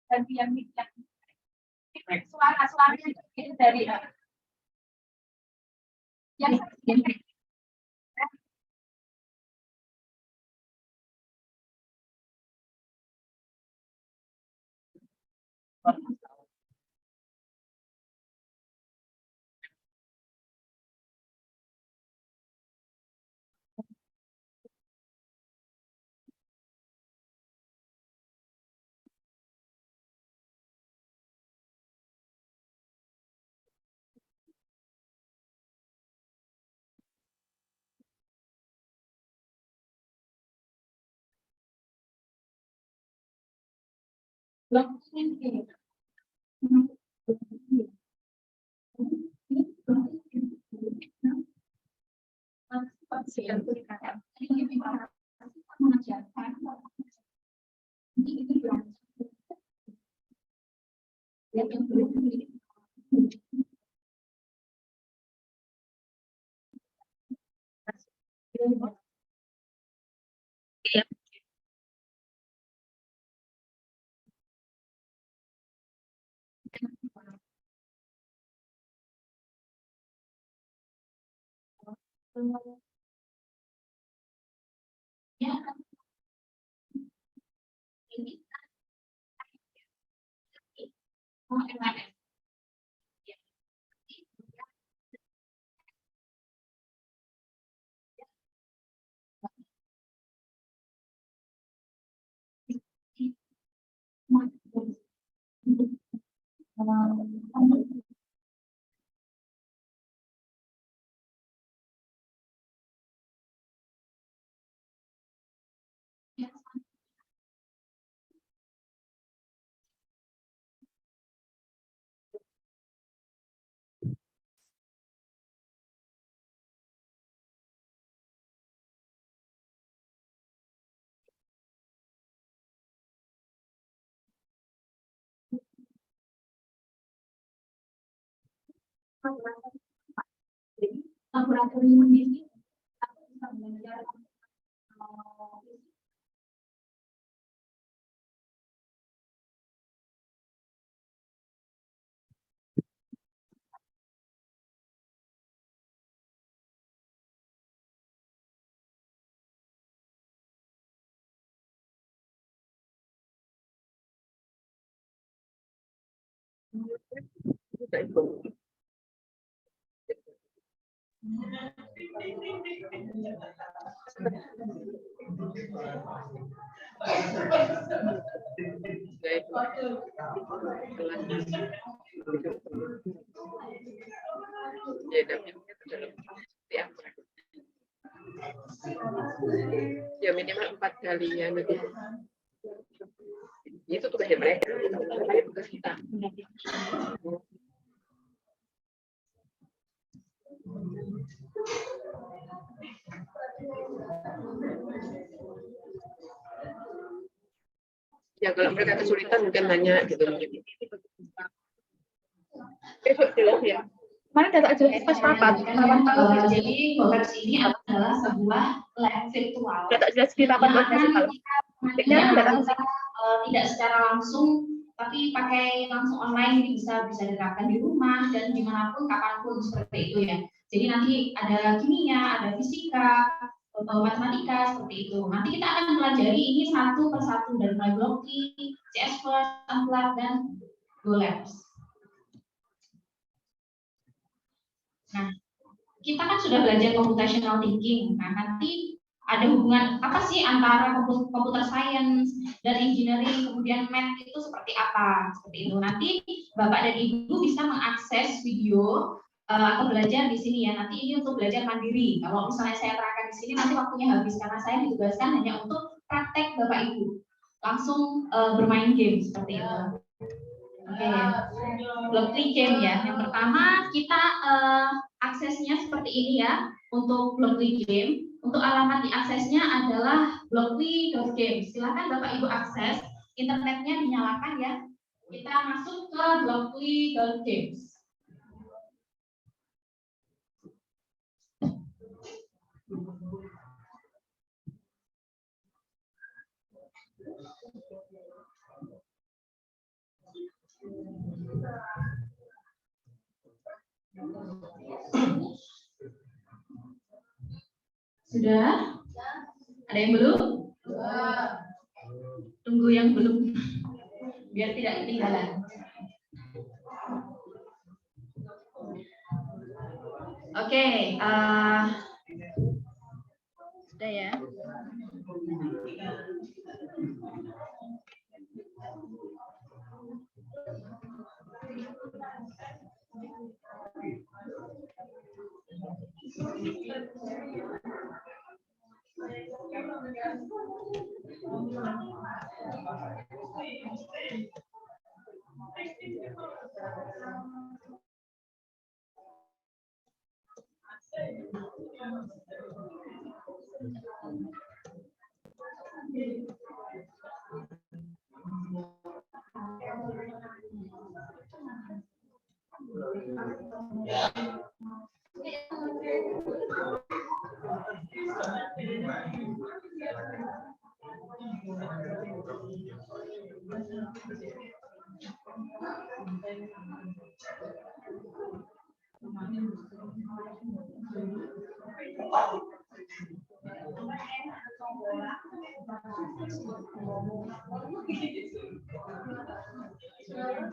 ganti yang suara-suaranya itu dari yang laboratorium ini aku bisa belajar ya minimal 4 kali ya lebih. Itu tugasnya mereka, tugas kita. Ya kalau mereka kesulitan mungkin nanya gitu. Besok jelas ya. Kemarin data jelas pas rapat. Jadi konversi ini adalah sebuah lab virtual. Data jelas di rapat organisasi kalau. Tidak secara langsung, tapi pakai langsung online, ini bisa diterapkan di rumah dan dimanapun, kapanpun seperti itu ya. Jadi nanti ada kimia, ada fisika, matematika seperti itu. Nanti kita akan pelajari ini satu persatu dari mulai Blockly, CS+, Unplugged, dan GoLabs. Nah, kita kan sudah belajar computational thinking. Nah, nanti ada hubungan apa sih antara computer science dan engineering, kemudian math itu seperti apa? Seperti itu. Nanti Bapak dan Ibu bisa mengakses video atau belajar di sini ya. Nanti ini untuk belajar mandiri. Kalau misalnya saya terangkan di sini, nanti waktunya habis karena saya ditugaskan hanya untuk praktek Bapak Ibu. Langsung bermain game seperti itu. Oke, Blockly game ya. Yang pertama kita aksesnya seperti ini ya untuk Blockly game. Untuk alamat diaksesnya adalah blockly.games. Silakan Bapak Ibu akses, internetnya dinyalakan ya. Kita masuk ke blockly.games. Sudah? Ada yang belum? Tunggu yang belum, biar tidak ketinggalan. Oke, sudah ya.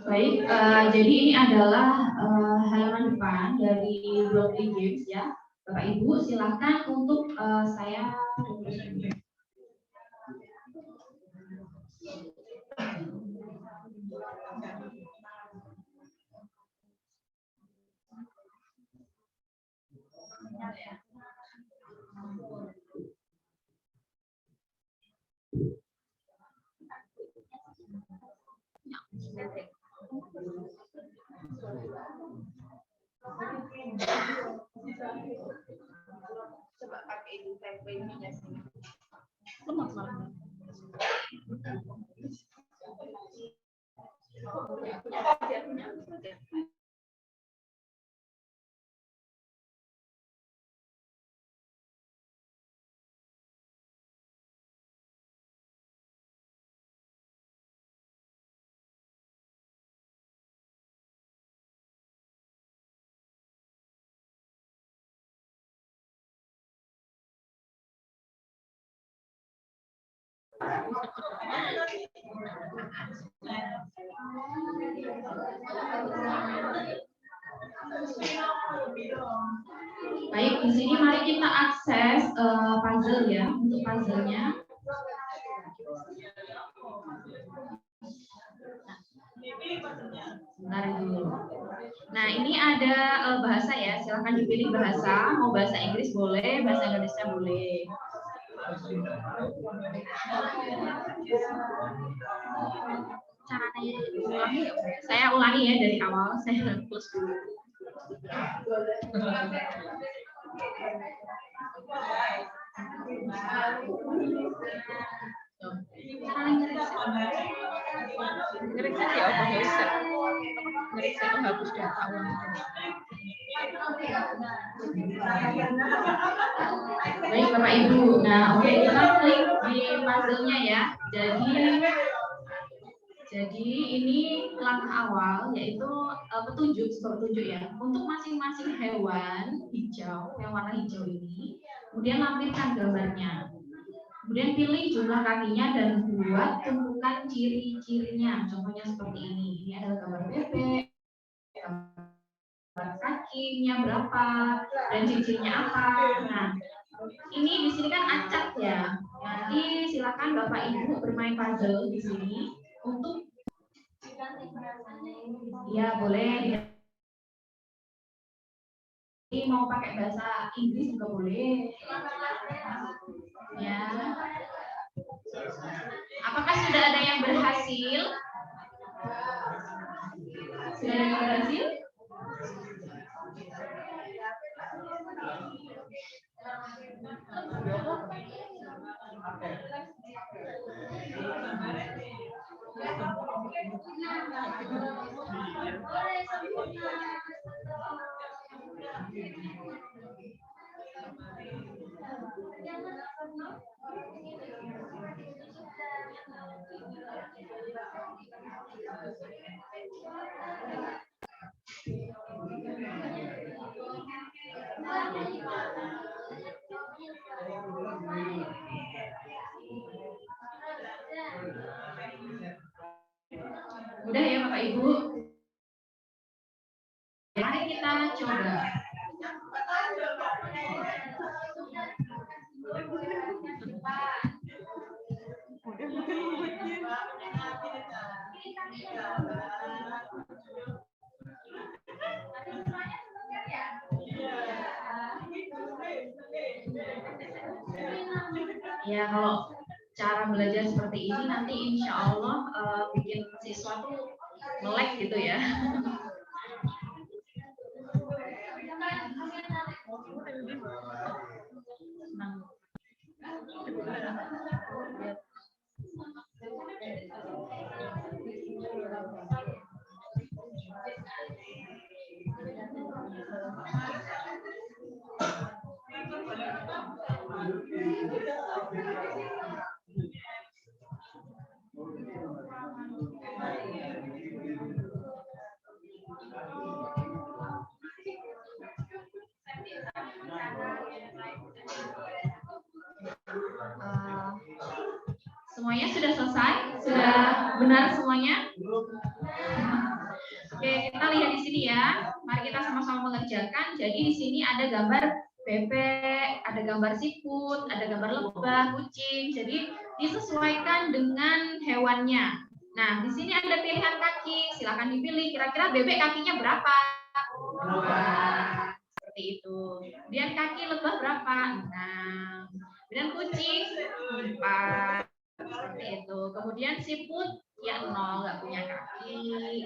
Baik, jadi ini adalah halaman depan dari Broadly Games ya. Bapak Ibu silakan untuk saya. Coba pakai ini template-nya sini. Baik, di sini mari kita akses puzzle ya, untuk puzzle-nya. Bentar dulu. Nah, ini ada bahasa ya, silahkan dipilih bahasa, mau bahasa Inggris boleh, bahasa Indonesia boleh. Caranya ulangi ya, saya ulangi ya dari awal, saya plus dulu. Ngeriksa ya apa ngeriksa? Ngeriksa itu hapus data awal. Baik Bapak Ibu, nah oke kita klik di puzzle-nya ya. Jadi ini langkah awal yaitu petunjuk ya. Untuk masing-masing hewan hijau yang warna hijau ini, kemudian lampirkan gambarnya. Kemudian pilih jumlah kakinya dan buat tumpukan ciri-cirinya. Contohnya seperti ini. Ini adalah gambar bebek, gambar kakinya berapa, dan ciri-cirinya apa. Nah, ini di sini kan acak ya. Nanti silakan Bapak Ibu bermain puzzle di sini untuk ya boleh. Ini mau pakai bahasa Inggris juga boleh. Ya. Apakah sudah ada yang berhasil? Sudah ada yang berhasil? Udah ya Bapak Ibu. Mari kita coba. Ya kalau cara belajar seperti ini nanti insya Allah bikin siswa tuh melek gitu ya. Semuanya sudah selesai? Sudah benar semuanya? Oke, kita lihat di sini ya. Mari kita sama-sama mengerjakan. Jadi di sini ada gambar bebek, ada gambar siput, ada gambar lebah, kucing. Jadi disesuaikan dengan hewannya. Nah, di sini ada pilihan kaki. Silakan dipilih. Kira-kira bebek kakinya berapa? Seperti itu. Kemudian kaki lebah berapa? 6. Kemudian kucing 4. Seperti itu. Kemudian siput ya 0, nggak punya kaki.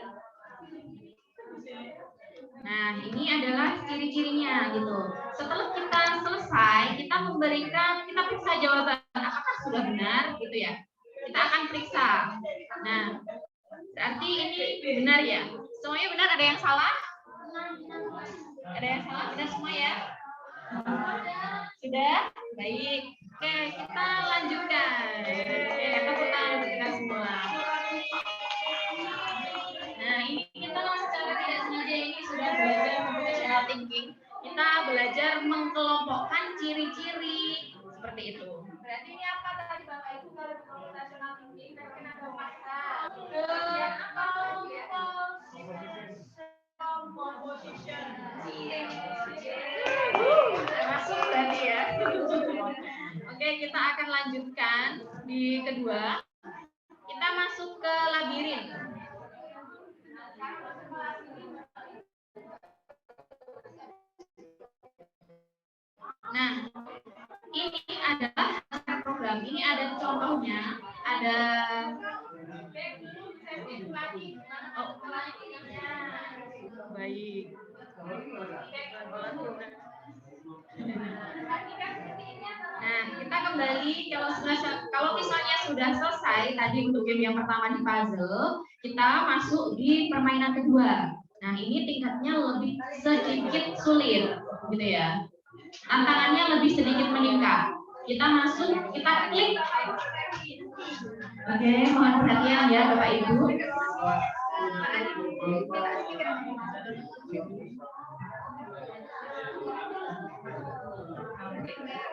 Nah, ini adalah ciri-cirinya gitu. Setelah kita selesai, kita periksa jawaban apakah sudah benar gitu ya. Kita akan periksa. Nah, berarti ini benar ya. Semuanya benar, ada yang salah? Ada yang salah? Benar semua ya? Sudah? Baik. Oke, kita lanjutkan. Tepuk tangan untuk kita semua. Nah, ini kita secara tidak sengaja ini sudah belajar computational thinking. Kita belajar mengkelompokkan ciri-ciri seperti itu. Berarti ini apa tadi Bapak Ibu kalau computational thinking mungkin ada masa. Masuk tadi ya. Oke, kita akan lanjutkan di kedua. Kita masuk ke labirin. Nah, ini adalah program. Ini ada contohnya. Ada baik. Nah, kita kembali kalau misalnya sudah selesai tadi untuk game yang pertama di puzzle, kita masuk di permainan kedua. Nah, ini tingkatnya lebih sedikit sulit, gitu ya. Tantangannya lebih sedikit meningkat. Kita masuk, kita klik. Oke, mohon perhatian ya Bapak Ibu.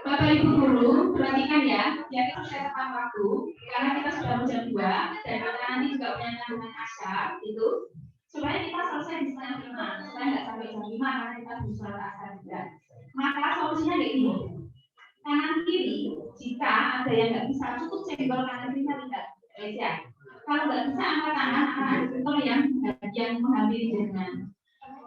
Bapak Ibu guru, perhatikan ya, jadi saya tekan waktu, karena kita sudah jam 2 dan kita nanti juga punya tanggungan asar, itu supaya kita selesai di setengah 5, supaya nggak sampai jam 5 karena kita harus sholat asar juga. Maka solusinya kayak ini, kanan kiri, jika ada yang nggak bisa cukup senggol kanan kiri tidak, ya. Kalau nggak bisa angkat tangan, akan ada tutor yang menghampiri jenengan.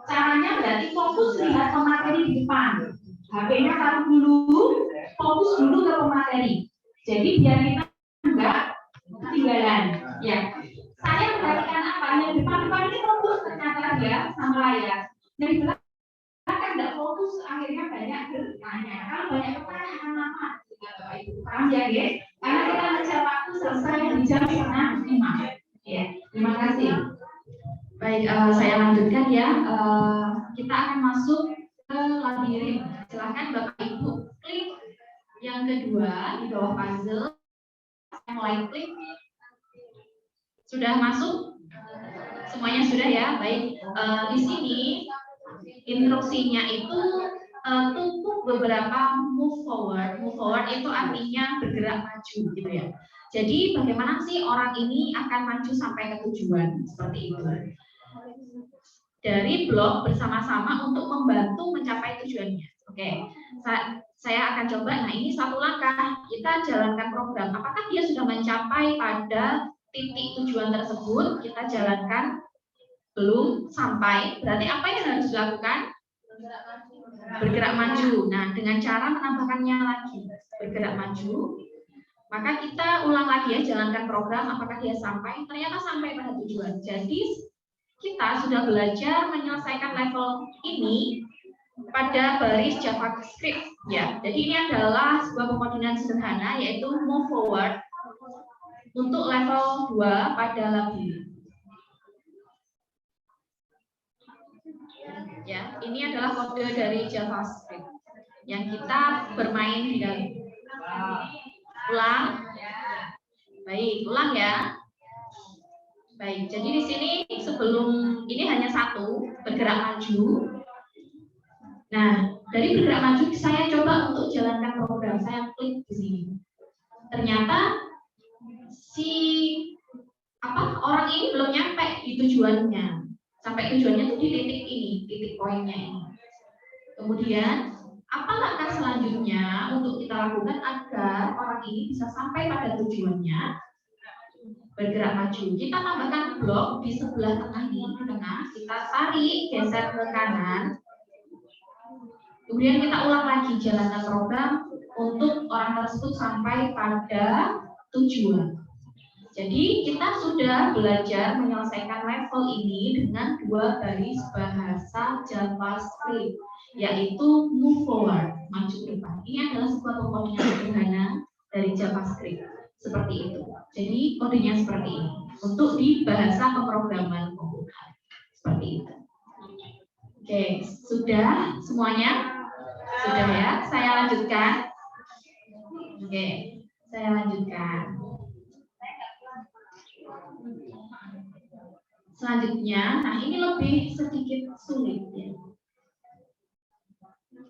Caranya berarti fokus lihat pemateri di depan. HP-nya taruh dulu, fokus dulu ke pemateri. Jadi biar kita enggak ketinggalan. Ya, saya perhatikan apa yang depan ini fokus ternyata ya sama layar. Yang di belakang enggak fokus, akhirnya banyak bertanya. Kalau banyak pertanyaan apa? Paham ya, guys? Karena kita ngejar waktu selesai di jam 4:30. Ya, terima kasih. Baik, saya lanjutkan ya. Kita akan masuk ke labirin. Silahkan Bapak Ibu klik yang kedua di bawah puzzle. Mulai klik. Sudah masuk? Semuanya sudah ya, baik. Di sini instruksinya itu tutup beberapa move forward. Move forward itu artinya bergerak maju gitu ya. Jadi bagaimana sih orang ini akan maju sampai ke tujuan seperti itu. Dari blog bersama-sama untuk membantu mencapai tujuannya. Oke, saya akan coba. Nah, ini satu langkah kita jalankan program. Apakah dia sudah mencapai pada titik tujuan tersebut? Kita jalankan. Belum sampai. Berarti apa yang harus dilakukan? Bergerak maju. Nah, dengan cara menambahkannya lagi. Bergerak maju. Maka kita ulang lagi ya, jalankan program. Apakah dia sampai? Ternyata sampai pada tujuan. Jadi kita sudah belajar menyelesaikan level ini pada baris JavaScript ya. Jadi ini adalah sebuah pengkodean sederhana yaitu move forward untuk level 2 pada lab ini. Ya, ini adalah kode dari JavaScript yang kita bermain di dalam. Ulang. Baik, ulang ya. Baik, jadi di sini sebelum ini hanya satu, bergerak maju. Nah, dari bergerak maju saya coba untuk jalankan program, saya klik di sini. Ternyata orang ini belum nyampe di tujuannya. Sampai tujuannya itu di titik ini, titik poinnya ini. Kemudian, apa langkah selanjutnya untuk kita lakukan agar orang ini bisa sampai pada tujuannya? Bergerak maju. Kita tambahkan blok di sebelah tengah ini, di tengah. Kita tarik, geser ke kanan. Kemudian kita ulang lagi jalankan program untuk orang tersebut sampai pada tujuan. Jadi kita sudah belajar menyelesaikan level ini dengan 2 baris bahasa JavaScript, yaitu move forward, maju ke depan. Ini adalah sebuah pengkodean sederhana dari JavaScript. Seperti itu. Jadi kodenya seperti ini. Untuk di bahasa pemrograman komputer. Seperti itu. Oke, sudah semuanya? Sudah ya? Saya lanjutkan. Oke, saya lanjutkan. Selanjutnya, nah ini lebih sedikit sulit ya.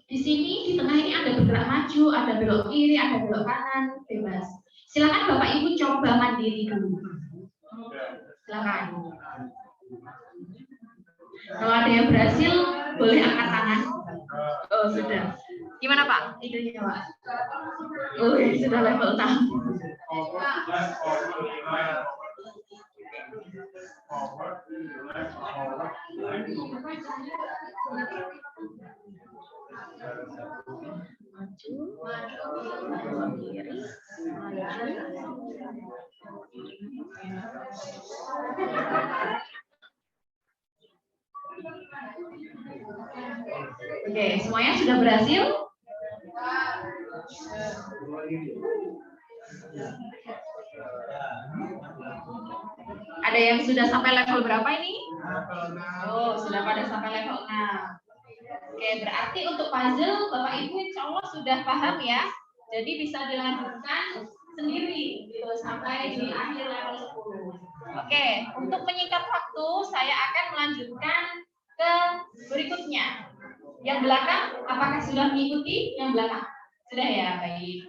Di sini di tengah ini ada bergerak maju, ada belok kiri, ada belok kanan, bebas. Silakan Bapak Ibu coba mandiri dulu. Silakan. Kalau ada yang berhasil, boleh angkat tangan. Oh, sudah. Gimana Pak? Idenya Pak? Oh, sudah level 6. Oke, semuanya sudah berhasil? Ada yang sudah sampai level berapa ini? Oh, sudah pada sampai level 6. Oke, berarti untuk puzzle Bapak Ibu insya Allah sudah paham ya. Jadi bisa dilanjutkan sendiri gitu sampai di akhir level 10. Oke, untuk menyingkat waktu saya akan melanjutkan ke berikutnya. Yang belakang apakah sudah mengikuti? Yang belakang sudah ya, baik.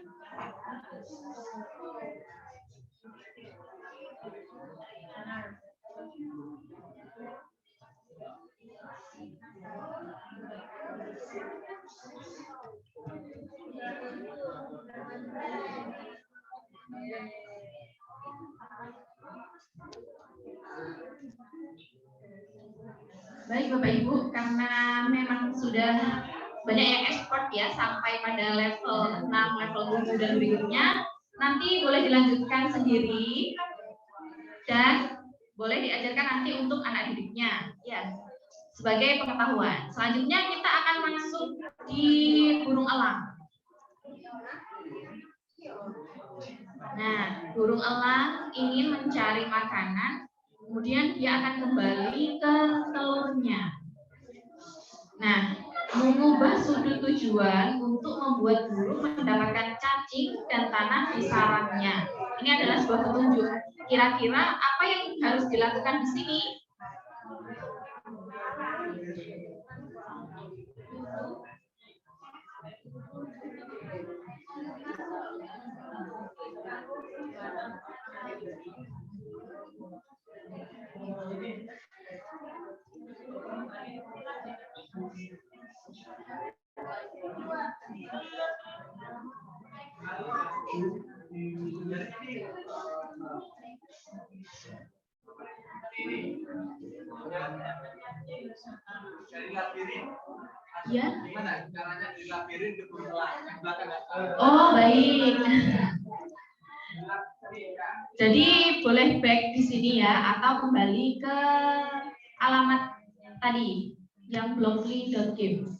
Baik Bapak Ibu, karena memang sudah banyak yang ekspor ya sampai pada level 6, level 7 dan berikutnya, nanti boleh dilanjutkan sendiri dan boleh diajarkan nanti untuk anak didiknya ya, sebagai pengetahuan. Selanjutnya kita akan masuk di burung elang. Nah, burung elang ingin mencari makanan, kemudian dia akan kembali ke telurnya. Nah, mengubah sudut tujuan untuk membuat burung mendapatkan cacing dan tanah di sarangnya. Ini adalah sebuah petunjuk. Kira-kira apa yang harus dilakukan di sini. Ya. Oh, baik. Jadi boleh back di sini ya, atau kembali ke alamat tadi yang blockly.games.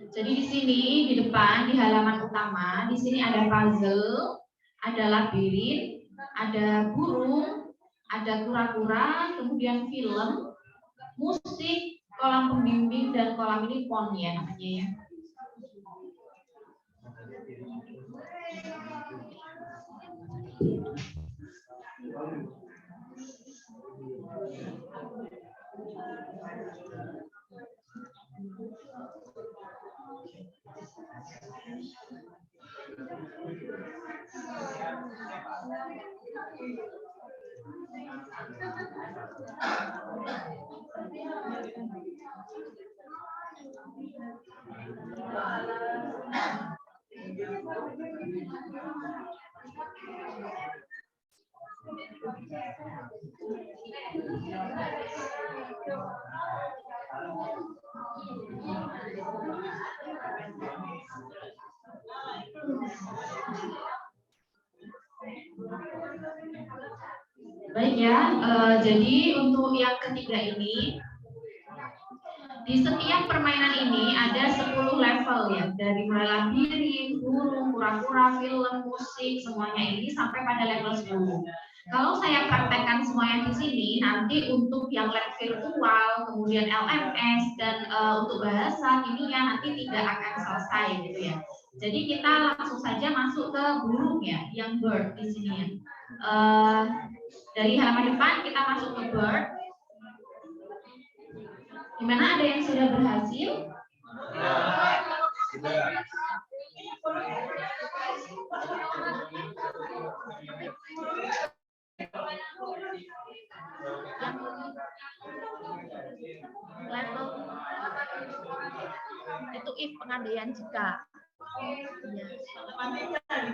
Jadi di sini di depan di halaman utama, di sini ada puzzle, ada labirin, ada burung, ada kura-kura, kemudian film, musik, kolam pembimbing, dan kolam ini pon ya namanya ya. Baik ya, jadi untuk yang ketiga ini, di setiap permainan ini ada 10 level ya, dari mulai labirin, burung, kura-kura, film, musik, semuanya ini sampai pada level 10. Kalau saya praktekkan semuanya di sini, nanti untuk yang lab virtual, kemudian LMS, dan untuk bahasa kimia nanti tidak akan selesai gitu ya. Jadi kita langsung saja masuk ke burung ya, yang bird di sini ya. Dari halaman depan kita masuk ke bird. Gimana, ada yang sudah berhasil? Level itu if pengandaian jika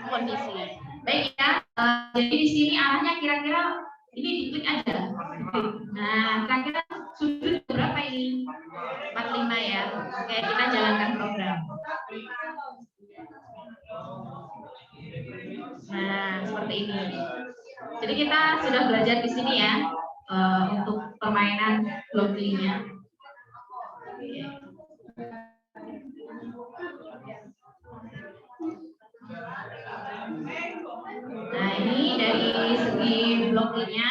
kondisi. Baik ya, jadi di sini arahnya kira-kira ini diklik aja. Nah, kira-kira sudut berapa ini? 45 ya. Oke, kita jalankan program. Nah, seperti ini. Jadi kita sudah belajar di sini ya untuk permainan blockly-nya. Nah, ini dari segi blockly-nya.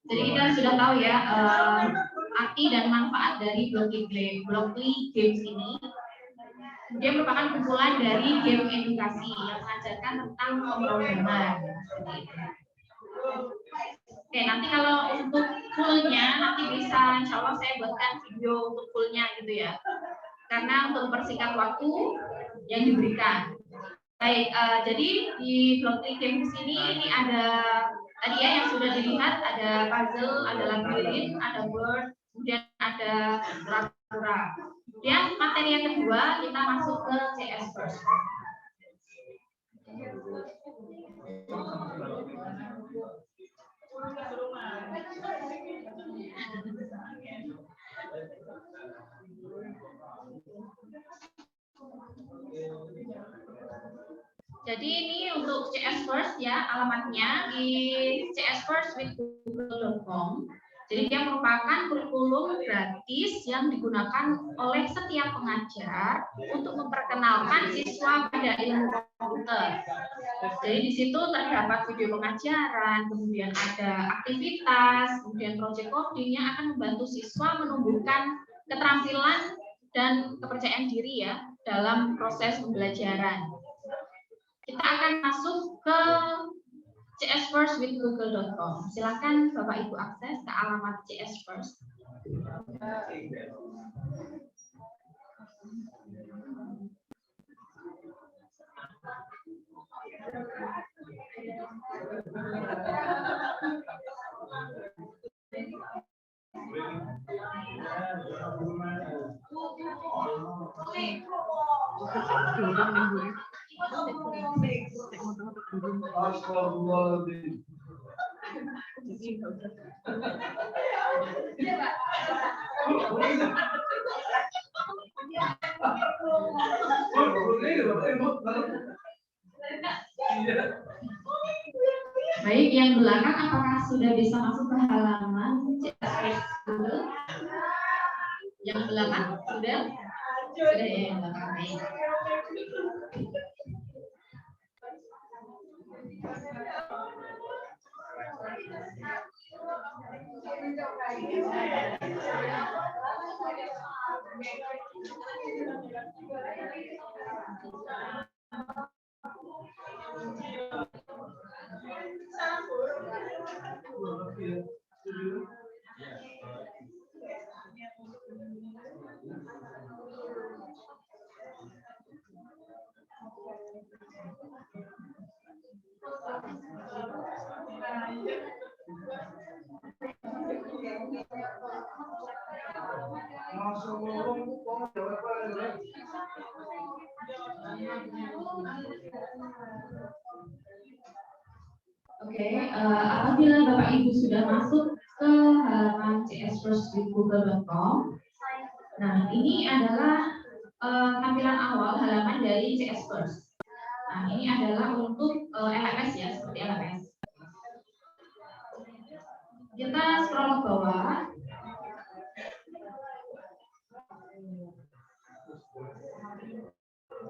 Jadi kita sudah tahu ya arti dan manfaat dari blockly games ini. Dia merupakan kumpulan dari game edukasi yang mengajarkan tentang pemrograman. Oke, nanti kalau untuk fullnya nanti bisa, insya Allah saya buatkan video untuk fullnya gitu ya. Karena untuk mempersingkat waktu yang diberikan. Baik, jadi di blockly games ini ada tadi ya yang sudah dilihat, ada puzzle, ada labirin, ada word, kemudian ada pura-pura. Kemudian materi yang kedua kita masuk ke CS first. Jadi ini untuk CS First ya, alamatnya di csfirstwithgoogle.com. Jadi dia merupakan kurikulum gratis yang digunakan oleh setiap pengajar untuk memperkenalkan siswa pada ilmu komputer. Jadi di situ terdapat video pengajaran, kemudian ada aktivitas, kemudian project coding yang akan membantu siswa menumbuhkan keterampilan dan kepercayaan diri ya dalam proses pembelajaran. Kita akan masuk ke csfirstwithgoogle.com. Silakan Bapak Ibu akses ke alamat CS First. Baik, yang belakang apakah sudah bisa masuk ke halaman CS Google? Yang belakang sudah? Sudah ya, yang belakang. Baik. Oke, apabila Bapak Ibu sudah masuk ke halaman csfirstwithgoogle.com, nah ini adalah tampilan awal halaman dari CS First. Nah ini adalah untuk LMS ya, seperti LMS. Kita scroll ke bawah.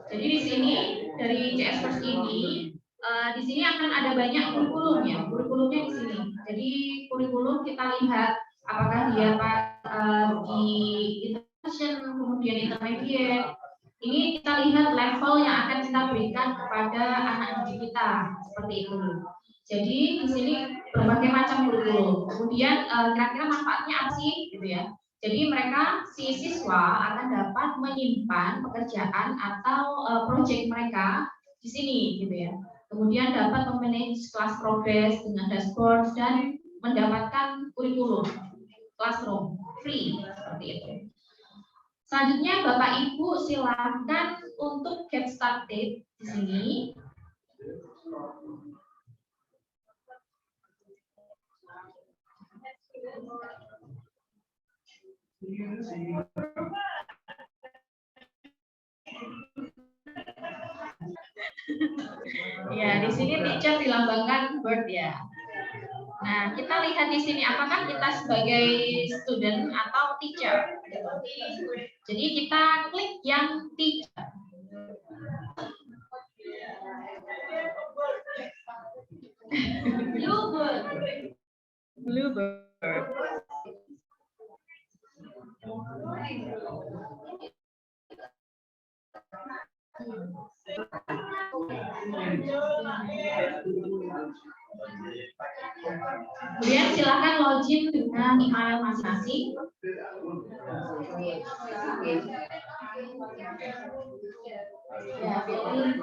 Jadi di sini dari CS First ini, di sini akan ada banyak kurikulumnya. Kurikulumnya di sini. Jadi kurikulum kita lihat apakah dia di intermediate, kemudian intermediate. Ini kita lihat level yang akan kita berikan kepada anak didik kita seperti itu. Jadi di sini berbagai macam kurikulum. Kemudian kira-kira manfaatnya apa sih, gitu ya? Jadi mereka si siswa akan dapat menyimpan pekerjaan atau proyek mereka di sini, gitu ya. Kemudian dapat memanage kelas progress dengan dashboard dan mendapatkan kurikulum classroom free seperti itu. Selanjutnya Bapak Ibu silakan untuk get started di sini. Ya, di sini teacher dilambangkan bird ya. Nah, kita lihat di sini apakah kita sebagai student atau teacher. Jadi kita klik yang teacher. Bluebird. Bluebird. Kemudian silakan login dengan email masing-masing. Ya, pilih.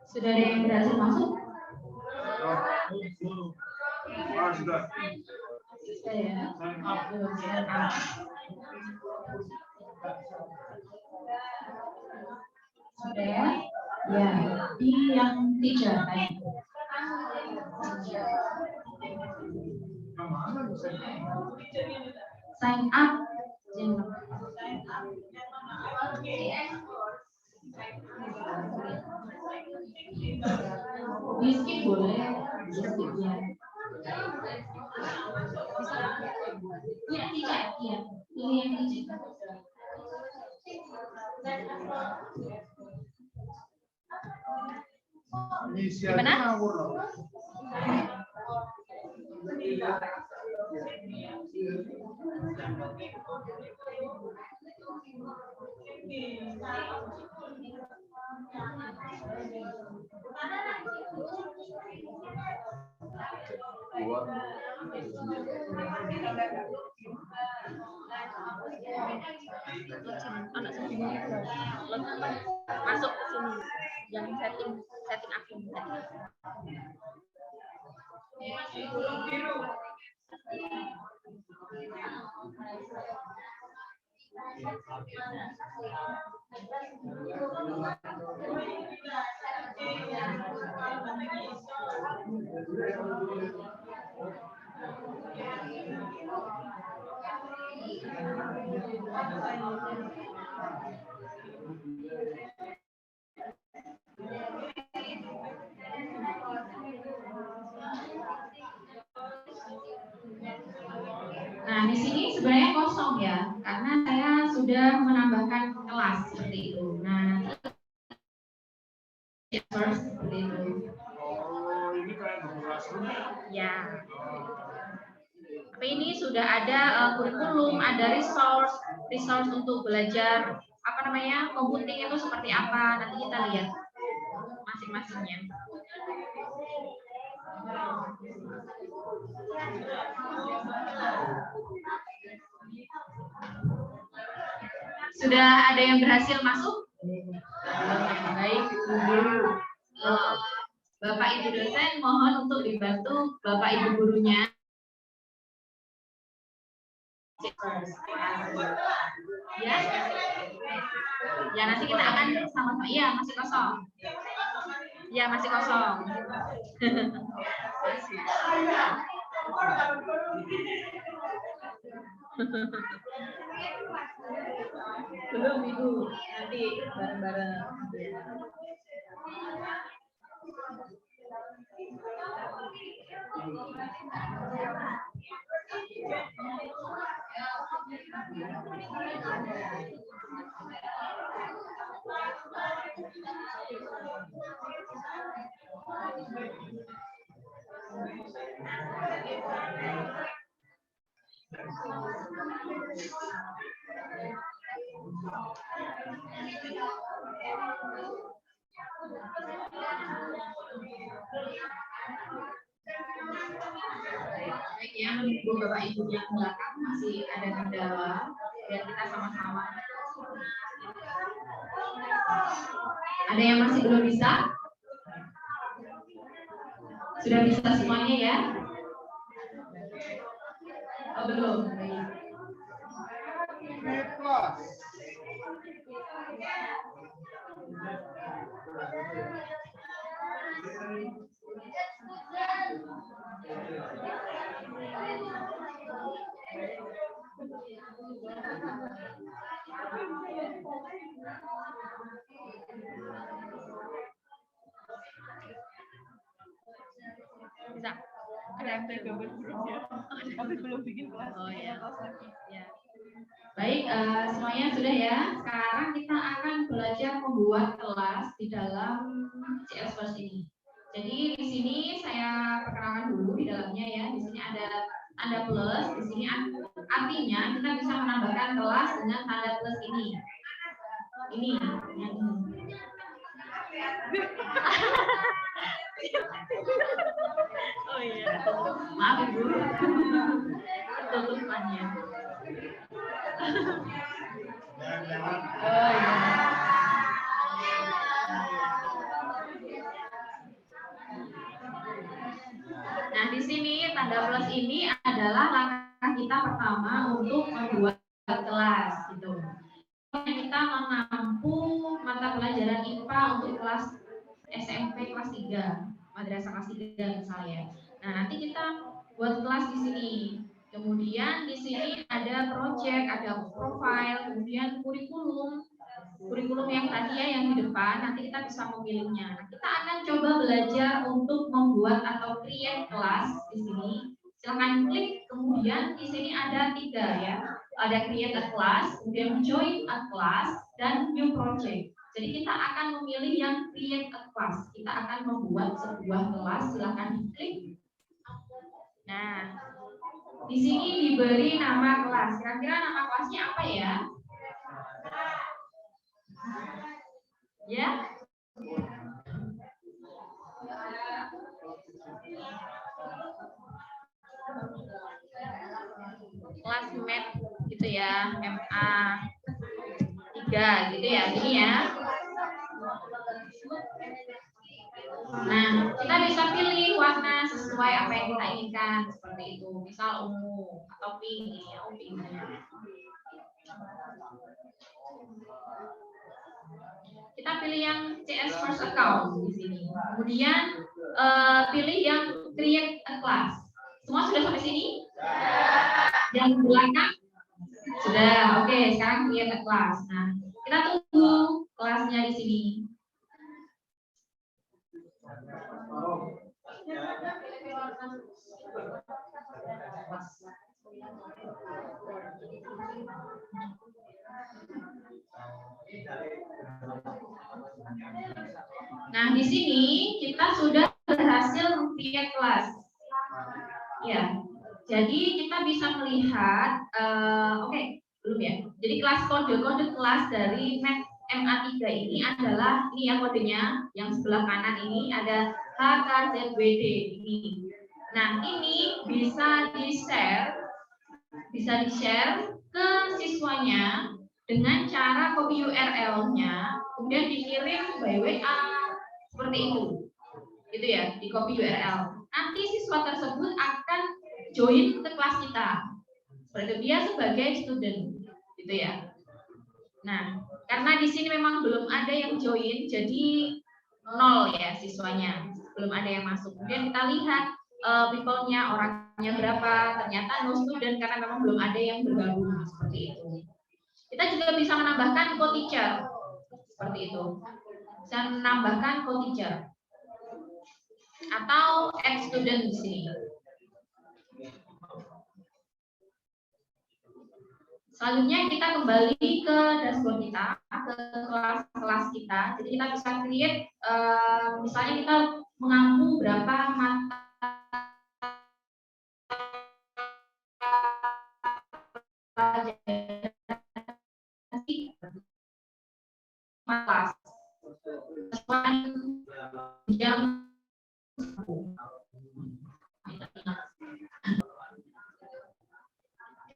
Sudah ada yang berhasil masuk? Sudah. Ya. Sudah. Ya, di yang 3 tadi. Sign up. Di skip boleh. Iya, tidak. Iya, pilih yang tidak. Gimana? Anak sendiri masuk ke sini, yang setting akun tadi. Nah, di sini sebenarnya kosong ya, karena saya sudah menambahkan kelas seperti itu. Nah, first seperti itu. Oh, ini kayak Google Classroom Ya. Tapi ini sudah ada kurikulum, ada resource untuk belajar apa namanya computing itu seperti apa. Nanti kita lihat masing-masingnya. Sudah ada yang berhasil masuk? Baik, Bapak Ibu dosen mohon untuk dibantu Bapak Ibu gurunya. Ya nanti kita akan sama-sama. Iya, masih kosong. Ya, masih kosong. Belum Ibu, nanti bareng-bareng. Baik ya, menunggu Bapak Ibu yang belakang masih ada kendala, biar kita sama-sama. Ada yang masih belum bisa? Sudah bisa semuanya ya? Oh, belum. Bisa. Ada yang belum ya? Tapi belum bikin kelas. Oh ya. Ya. Baik, semuanya sudah ya. Sekarang kita akan belajar membuat kelas di dalam CS First ini. Jadi di sini saya perkenalkan dulu di dalamnya ya. Di sini ada tanda plus, di sini Artinya kita bisa menambahkan kelas dengan tanda plus ini. Ini. Oh iya. Maaf Ibu. Tutupannya. Oh iya. Nah, di sini tanda plus ini adalah langkah kita pertama untuk membuat kelas gitu. Kita menampung mata pelajaran IPA untuk kelas SMP kelas 3, madrasah kelas 3 misalnya. Nah, nanti kita buat kelas di sini. Kemudian di sini ada project, ada profile, kemudian kurikulum. Kurikulum yang tadi ya yang di depan, nanti kita bisa memilihnya. Nah, kita akan coba belajar untuk membuat atau create kelas di sini. Silahkan klik, kemudian di sini ada 3 ya. Ada create a class, kemudian join a class, dan new project. Jadi kita akan memilih yang create a class. Kita akan membuat sebuah kelas, silahkan diklik. Nah, di sini diberi nama kelas. Kira-kira nama kelasnya apa ya? Ya? Kelas math gitu ya, MA 3 gitu ya, gini ya. Nah, kita bisa pilih warna sesuai apa yang kita inginkan, seperti itu. Misal ungu atau pink ya, pink. Kita pilih yang CS First Account di sini. Kemudian pilih yang Create a Class. Semua sudah sampai sini? Yang belakang sudah. Oke, sekarang Create a Class. Nah, kita tunggu kelasnya di sini. Nah, di sini kita sudah berhasil create kelas. Ya, jadi kita bisa melihat, oke, belum ya. Jadi kelas kode kelas dari MA3 ini adalah ini ya kodenya, yang sebelah kanan ini ada HKZWD ini. Nah, ini bisa di-share ke siswanya dengan cara copy URL-nya, kemudian dikirim by WA seperti itu, gitu ya, di copy URL. Nanti siswa tersebut akan join ke kelas kita, seperti itu, dia sebagai student, gitu ya. Nah, karena di sini memang belum ada yang join, jadi 0 ya siswanya, belum ada yang masuk. Kemudian kita lihat people-nya, orangnya berapa, ternyata no student karena memang belum ada yang bergabung, seperti itu. Kita juga bisa menambahkan co-teacher, seperti itu. Bisa menambahkan co-teacher atau add student di sini. Selanjutnya kita kembali ke dashboard kita, ke kelas-kelas kita. Jadi kita bisa create, misalnya kita mengampu berapa mata kelas jam.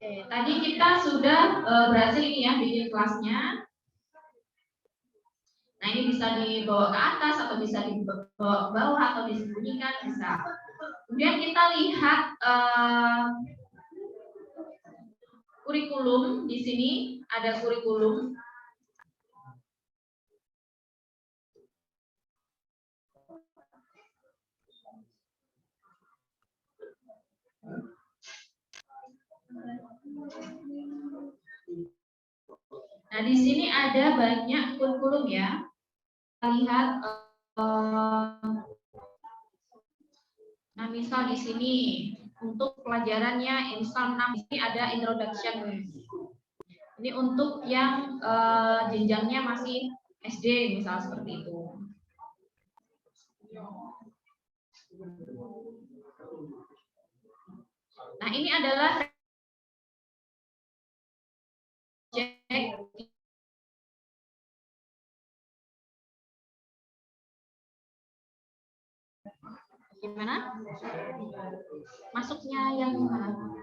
Oke, tadi kita sudah berhasil ini ya bikin kelasnya. Nah, ini bisa dibawa ke atas atau bisa dibawa ke bawah atau disembunyikan, bisa. Kemudian kita lihat kurikulum. Di sini ada kurikulum. Nah, di sini ada banyak kurikulum ya. Kita lihat, nah misal di sini untuk pelajarannya install 6, di sini ada introduction. Ini untuk yang jenjangnya masih SD, misal seperti itu. Nah, ini adalah Gimana? Masuknya yang mana?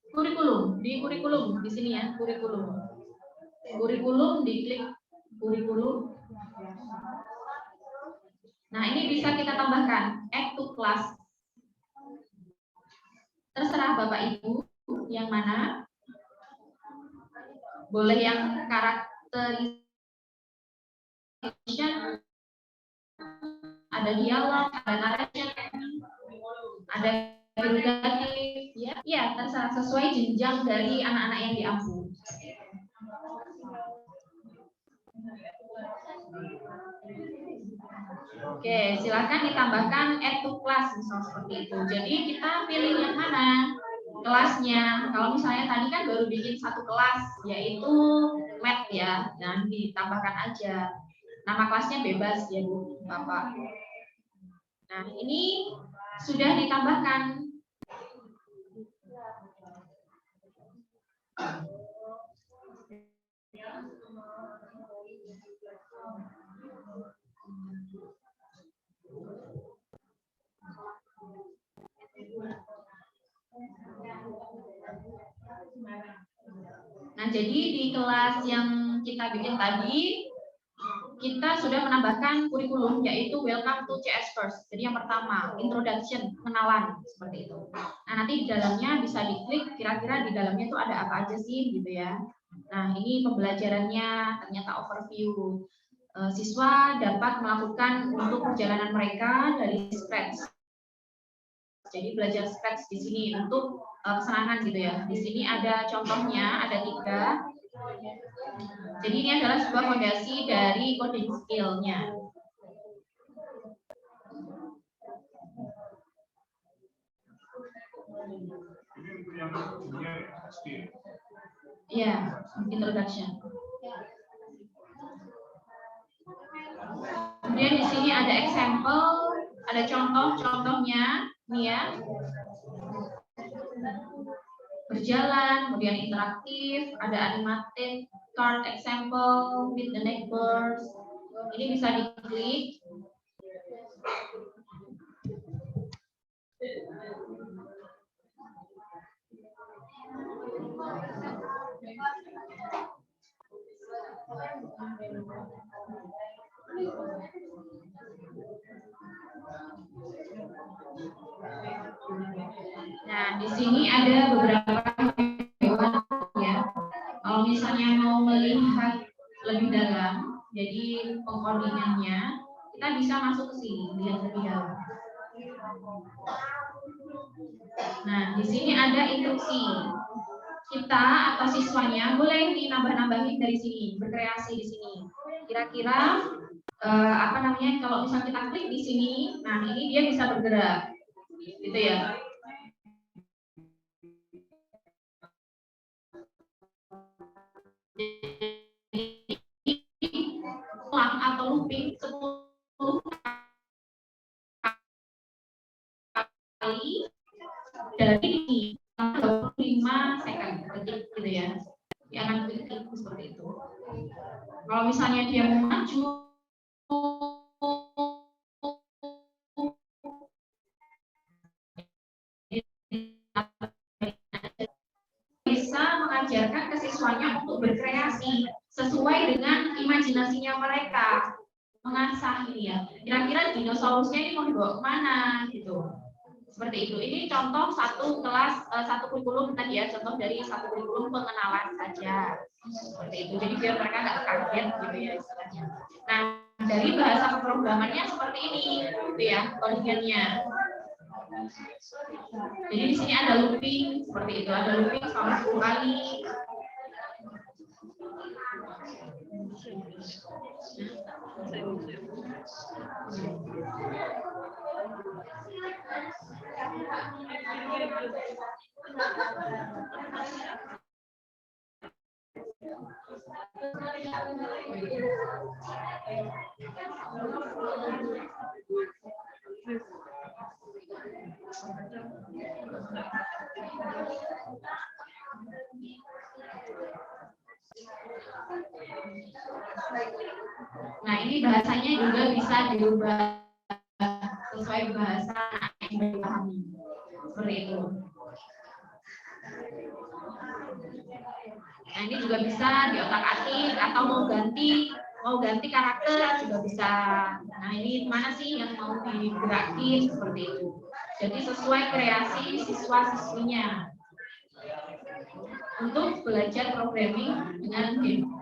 Kurikulum, di kurikulum di sini ya, kurikulum. Kurikulum, diklik kurikulum. Nah, ini bisa kita tambahkan add to class. Terserah Bapak Ibu yang mana. Boleh yang karakterisasi, ada dialog, ada narration, ada edukatif, ya terserah sesuai jenjang dari anak-anak yang diampu. Oke, silakan ditambahkan add to class misal seperti itu. Jadi kita pilih yang mana kelasnya. Kalau misalnya tadi kan baru bikin satu kelas, yaitu math ya, dan ditambahkan aja. Nama kelasnya bebas ya Bu, Bapak. Nah, ini sudah ditambahkan. Nah, jadi di kelas yang kita bikin tadi, kita sudah menambahkan kurikulum, yaitu Welcome to CS First. Jadi yang pertama, introduction, kenalan, seperti itu. Nah, nanti di dalamnya bisa diklik, kira-kira di dalamnya itu ada apa aja sih, gitu ya. Nah, ini pembelajarannya, ternyata overview. Siswa dapat melakukan untuk perjalanan mereka dari scratch. Jadi belajar scratch di sini untuk kesenangan gitu ya. Di sini ada contohnya, ada 3. Jadi ini adalah sebuah fondasi dari coding skill-nya. Ya, introduction. Kemudian di sini ada example, ada contoh-contohnya, nih ya. Berjalan, kemudian interaktif, ada animated card example, with the neighbors. Ini bisa diklik. Nah, di sini ada beberapa hewan ya. Kalau misalnya mau melihat lebih dalam, jadi pengkoordinatnya, kita bisa masuk ke sini, lihat lebih dalam. Nah, di sini ada instruksi. Kita atau siswanya boleh dinambah-nambahin dari sini, berkreasi di sini. Kira-kira apa namanya? Kalau misalnya kita klik di sini, nah ini dia bisa bergerak, gitu ya. Ulang atau looping 10 kali dari 25 second detik gitu ya. Dia akan klik seperti itu. Kalau misalnya dia mau maju, bisa mengajarkan ke siswanya untuk berkreasi sesuai dengan imajinasinya mereka, mengasah ini ya. Kira-kira dinosaurusnya ini mau dibawa kemana gitu. Seperti itu. Ini contoh satu kelas, satu kurikulum tadi ya, contoh dari satu kurikulum pengenalan saja. Seperti itu. Jadi biar mereka nggak kaget gitu ya istilahnya. Nah, dari bahasa pemrogramannya seperti ini, gitu ya, kondisinya. Jadi di sini ada looping seperti itu, ada looping selama 10 kali. Nah, ini bahasanya juga bisa diubah sesuai bahasa yang dipahami. Seperti itu. Nah, ini juga bisa diotak-atik atau mau ganti karakter juga bisa. Nah, ini mana sih yang mau digerakin seperti itu. Jadi sesuai kreasi siswa-siswinya untuk belajar programming dengan game.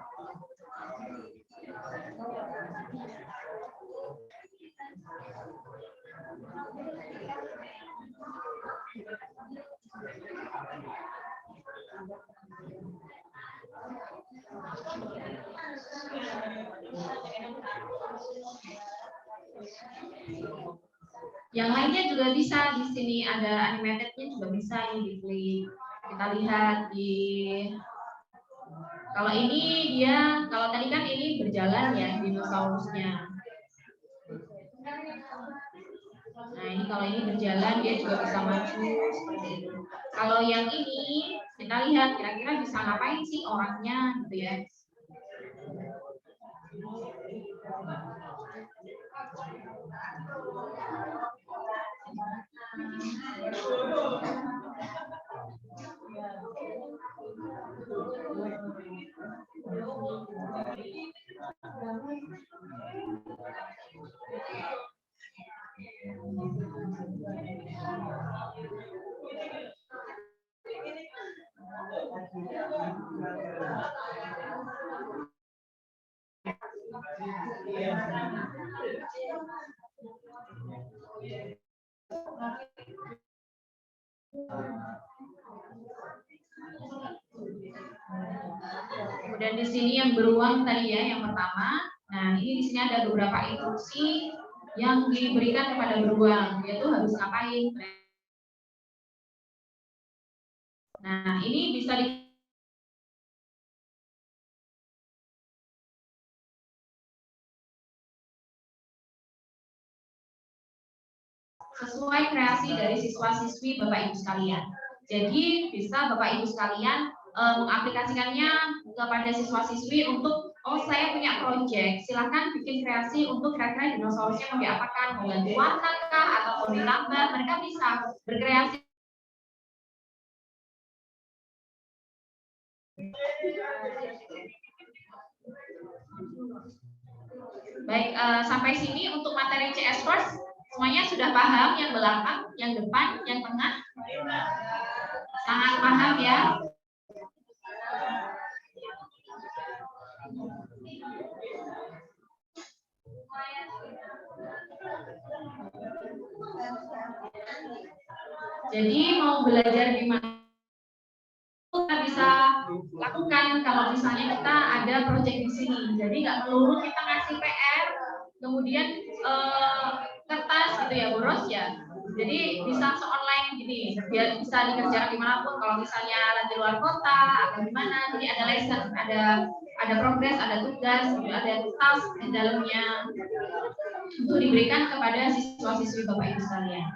Yang lainnya juga bisa, di sini ada animatednya juga bisa ini diklik. Kita lihat di kalau ini dia, kalau tadi kan ini berjalan ya dinosaurusnya. Nah, ini kalau ini berjalan dia juga bisa maju seperti itu. Kalau yang ini kita lihat kira-kira bisa ngapain sih orangnya gitu ya. Kemudian di sini yang beruang tadi ya, yang pertama. Nah, ini di sini ada beberapa instruksi yang diberikan kepada beruang, yaitu harus ngapain. Nah, ini bisa di sesuai kreasi dari siswa-siswi Bapak Ibu sekalian. Jadi bisa Bapak Ibu sekalian mengaplikasikannya kepada siswa-siswi untuk, oh saya punya proyek, silahkan bikin kreasi untuk kira-kira dinosaurusnya mau diapakan, mau ganti warna kah atau mau ditambah, mereka bisa berkreasi. Baik, sampai sini untuk materi CS Course semuanya sudah paham, yang belakang, yang depan, yang tengah, sangat paham ya. Jadi mau belajar gimana kita bisa lakukan kalau misalnya kita ada proyek di sini. Jadi nggak melulu kita ngasih PR, kemudian kertas gitu ya, boros ya. Jadi bisa online gini, biar bisa dikerjakan dimanapun. Kalau misalnya lagi luar kota atau gimana, jadi ada lesson, ada progres, ada tugas, ada task di dalamnya untuk diberikan kepada siswa-siswi Bapak Ibu sekalian.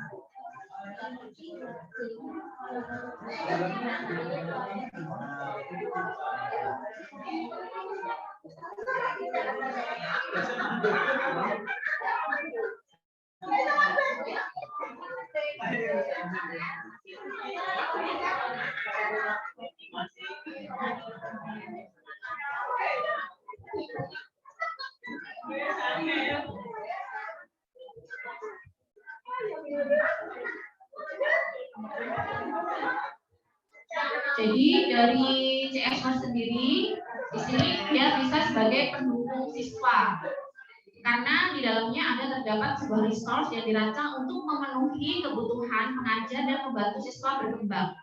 Jadi dari CS sendiri di sini dia bisa sebagai pendukung siswa. Karena di dalamnya ada terdapat sebuah resource yang dirancang untuk memenuhi kebutuhan pengajar dan membantu siswa berkembang.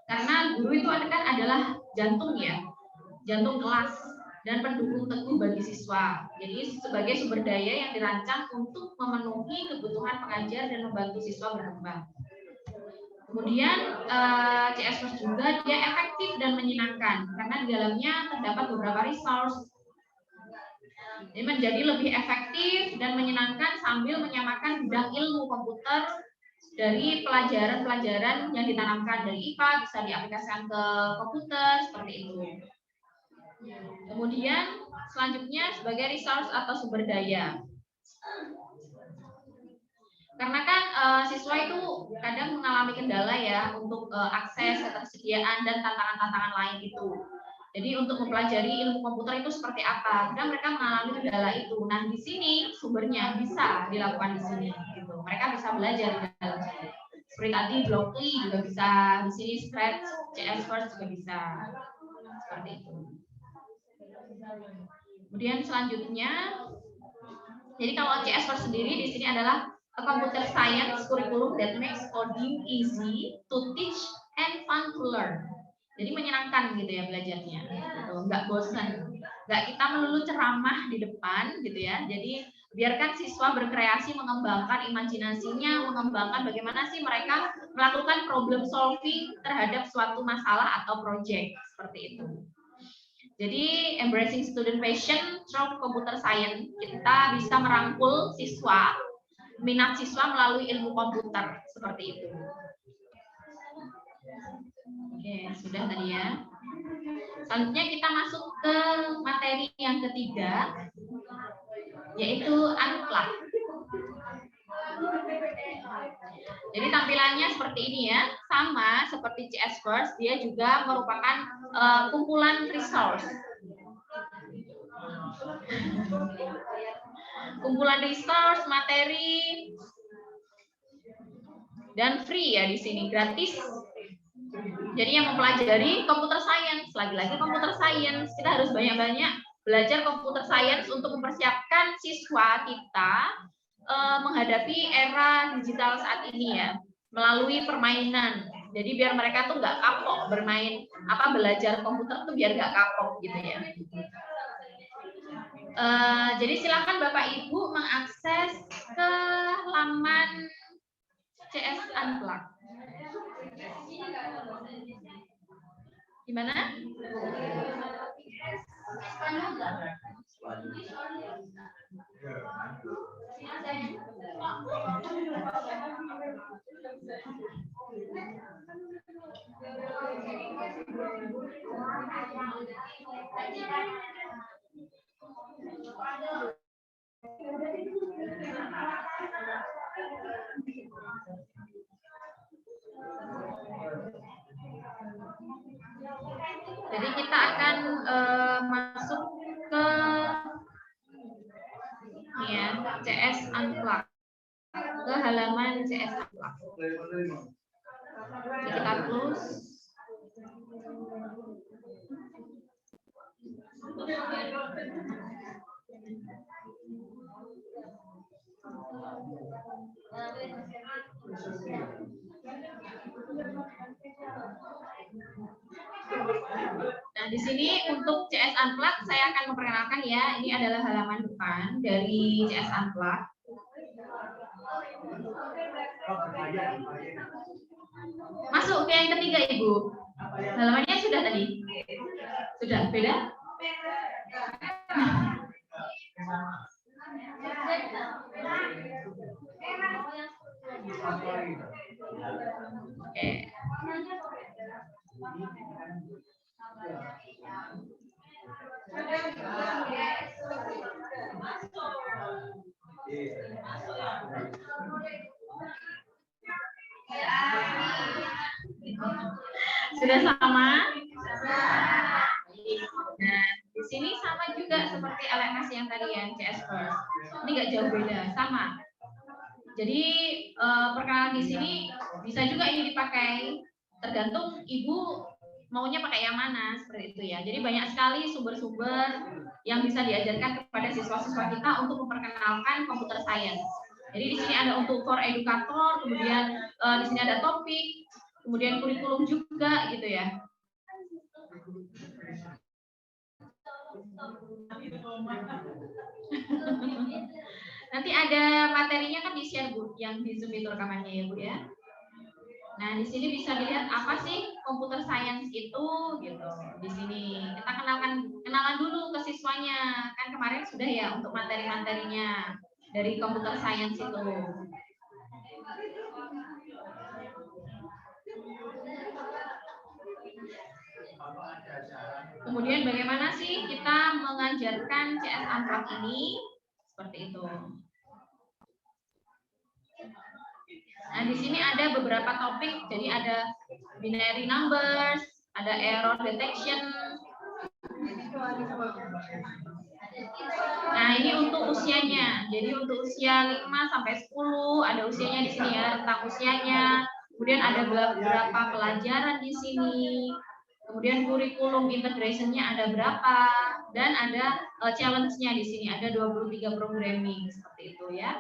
Karena guru itu kan adalah jantung ya, jantung kelas dan pendukung teguh bagi siswa. Jadi sebagai sumber daya yang dirancang untuk memenuhi kebutuhan pengajar dan membantu siswa berkembang. Kemudian CS Course juga dia efektif dan menyenangkan karena di dalamnya terdapat beberapa resource. Ini menjadi lebih efektif dan menyenangkan sambil menyamakan bidang ilmu komputer dari pelajaran-pelajaran yang ditanamkan dari IPA bisa diaplikasikan ke komputer seperti itu. Kemudian selanjutnya sebagai resource atau sumber daya. Karena kan siswa itu kadang mengalami kendala ya untuk akses, ketersediaan dan tantangan-tantangan lain itu. Jadi untuk mempelajari ilmu komputer itu seperti apa, kadang mereka mengalami kendala itu. Nah di sini sumbernya bisa dilakukan di sini, gitu. Mereka bisa belajar di dalam sini. Seperti tadi Blockly juga bisa, di sini Scratch, CS First juga bisa, seperti itu. Kemudian selanjutnya, jadi kalau CS First sendiri di sini adalah a computer science curriculum that makes coding easy to teach and fun to learn. Jadi menyenangkan gitu ya belajarnya, gitu. Nggak bosan, nggak kita melulu ceramah di depan gitu ya. Jadi biarkan siswa berkreasi, mengembangkan imajinasinya, mengembangkan bagaimana sih mereka melakukan problem solving terhadap suatu masalah atau project seperti itu. Jadi embracing student passion through computer science, kita bisa merangkul siswa, minat siswa melalui ilmu komputer seperti itu. Oke, sudah tadi ya. Selanjutnya kita masuk ke materi yang ketiga, yaitu unplug. Jadi tampilannya seperti ini ya, sama seperti CS First, dia juga merupakan kumpulan resource. Kumpulan resource, materi, dan free ya di sini, gratis. Jadi yang mempelajari computer science, lagi-lagi computer science, kita harus banyak-banyak belajar computer science untuk mempersiapkan siswa kita menghadapi era digital saat ini ya, melalui permainan. Jadi biar mereka tuh nggak kapok bermain, belajar komputer tuh biar nggak kapok gitu ya. Jadi silakan Bapak Ibu mengakses ke laman CS Unplug. Gimana? Jadi kita akan masuk ke ya, CS Unplug, ke halaman CS Unplug. Jadi kita close. Nah, di sini untuk CS Unplug saya akan memperkenalkan ya, ini adalah halaman depan dari CS Unplug. Masuk ke yang ketiga, Ibu. Halamannya sudah tadi? Sudah, beda? Oke. Sudah sama? Nah, di sini sama juga seperti LMS yang tadi ya, CS First. Ini nggak jauh beda, sama. Jadi perkenalan di sini bisa juga ini dipakai, tergantung Ibu maunya pakai yang mana, seperti itu ya. Jadi banyak sekali sumber-sumber yang bisa diajarkan kepada siswa-siswa kita untuk memperkenalkan computer science. Jadi di sini ada untuk for educator, kemudian di sini ada topik, kemudian kurikulum juga gitu ya. Nanti ada materinya kan di-share Bu, yang di Zoom itu rekamannya ya Bu ya. Nah, di sini bisa dilihat apa sih computer science itu gitu. Di sini kita kenalan dulu ke siswanya. Kan kemarin sudah ya untuk materi-materinya dari computer science itu. Kemudian bagaimana sih kita mengajarkan CS Unplug ini? Seperti itu. Nah, di sini ada beberapa topik, jadi ada binary numbers, ada error detection. Nah, ini untuk usianya. Jadi untuk usia 5 sampai 10 ada usianya di sini ya, tentang usianya. Kemudian ada beberapa pelajaran di sini. Kemudian kurikulum integration-nya ada berapa, dan ada challenge-nya di sini ada 23 programming seperti itu ya.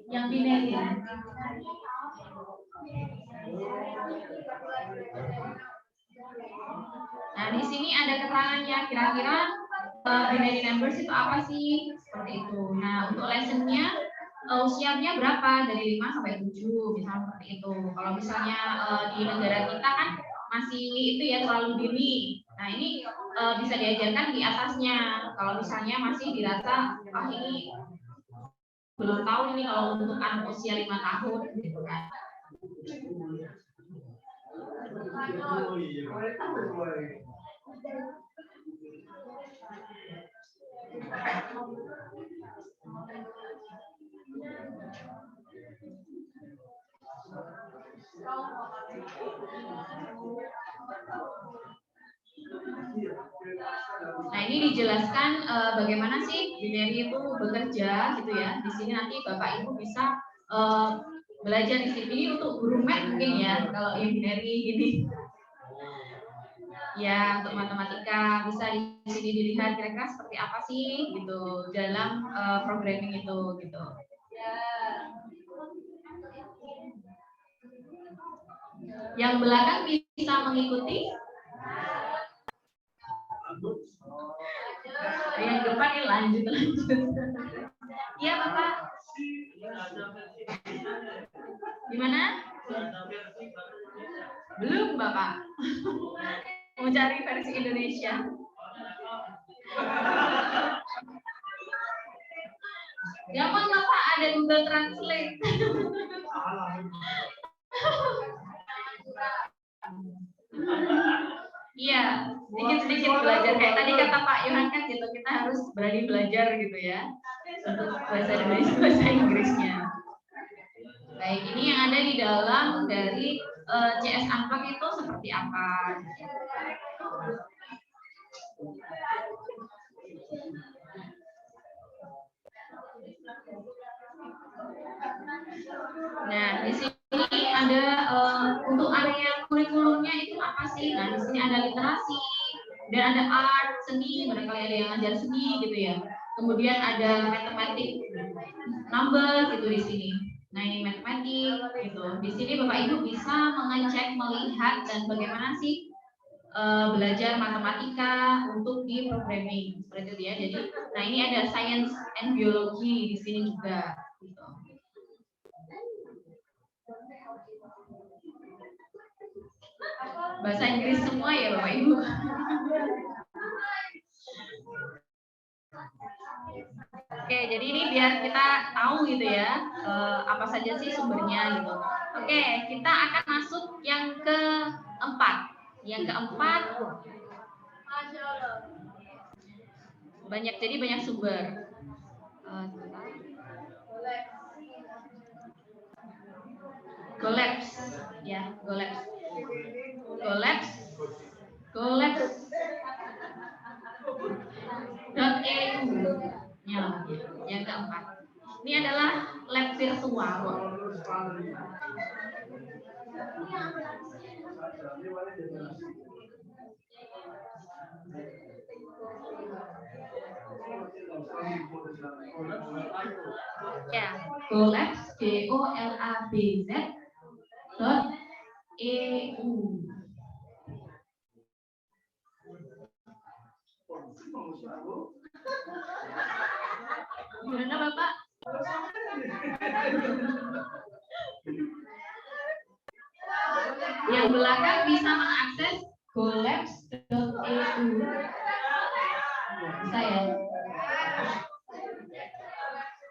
Yang binary. Nah, di sini ada keterangannya kira-kira binary numbers itu apa sih? Seperti itu. Nah, untuk lessonnya usianya berapa? Dari 5 sampai 7, misalnya seperti itu. Kalau misalnya di negara kita kan masih itu ya terlalu dini. Nah, ini bisa diajarkan di atasnya. Kalau misalnya masih dirasa ini belum tahu ini kalau untuk anak usia 5 tahun gitu kan. Nah, ini dijelaskan bagaimana sih binary itu bekerja gitu ya. Di sini nanti Bapak Ibu bisa belajar di sini untuk guru math mungkin ya, kalau yang binary gini. Ya, untuk matematika bisa di sini dilihat kira-kira seperti apa sih gitu dalam programming itu gitu. Yang belakang bisa mengikuti. Yang depan ini lanjut. Iya, Bapak. Gimana? Belum, Bapak. Mau cari versi Indonesia. Gampang, Bapak, ada Google Translate. Iya, sedikit-sedikit belajar. Kayak tadi kata Pak Yohan kan gitu, kita harus berani belajar gitu ya. Untuk bahasa Indonesia, bahasa Inggrisnya. Baik, ini yang ada di dalam dari CS Unplugged itu seperti apa? Nah, di sini ada untuk area kurikulumnya itu apa sih? Nah, di sini ada literasi, dan ada art, seni, barangkali ada yang ngajar seni gitu ya. Kemudian ada matematik, number gitu di sini. Nah, ini matematik gitu. Di sini Bapak Ibu bisa mengecek, melihat dan bagaimana sih belajar matematika untuk di programming seperti itu ya. Jadi, nah ini ada science and biology di sini juga. Gitu. Bahasa Inggris semua ya Bapak Ibu. Oke, jadi ini biar kita tahu gitu ya apa saja sih sumbernya gitu. Oke, kita akan masuk yang keempat. Yang keempat, banyak sumber. Collapse, ya, collapse. .eu yang keempat. Ini adalah lab virtual. Ya, Golabs, golabz.eu. Gimana Bapak? Yang belakang bisa mengakses golabz.eu. Bisa ya?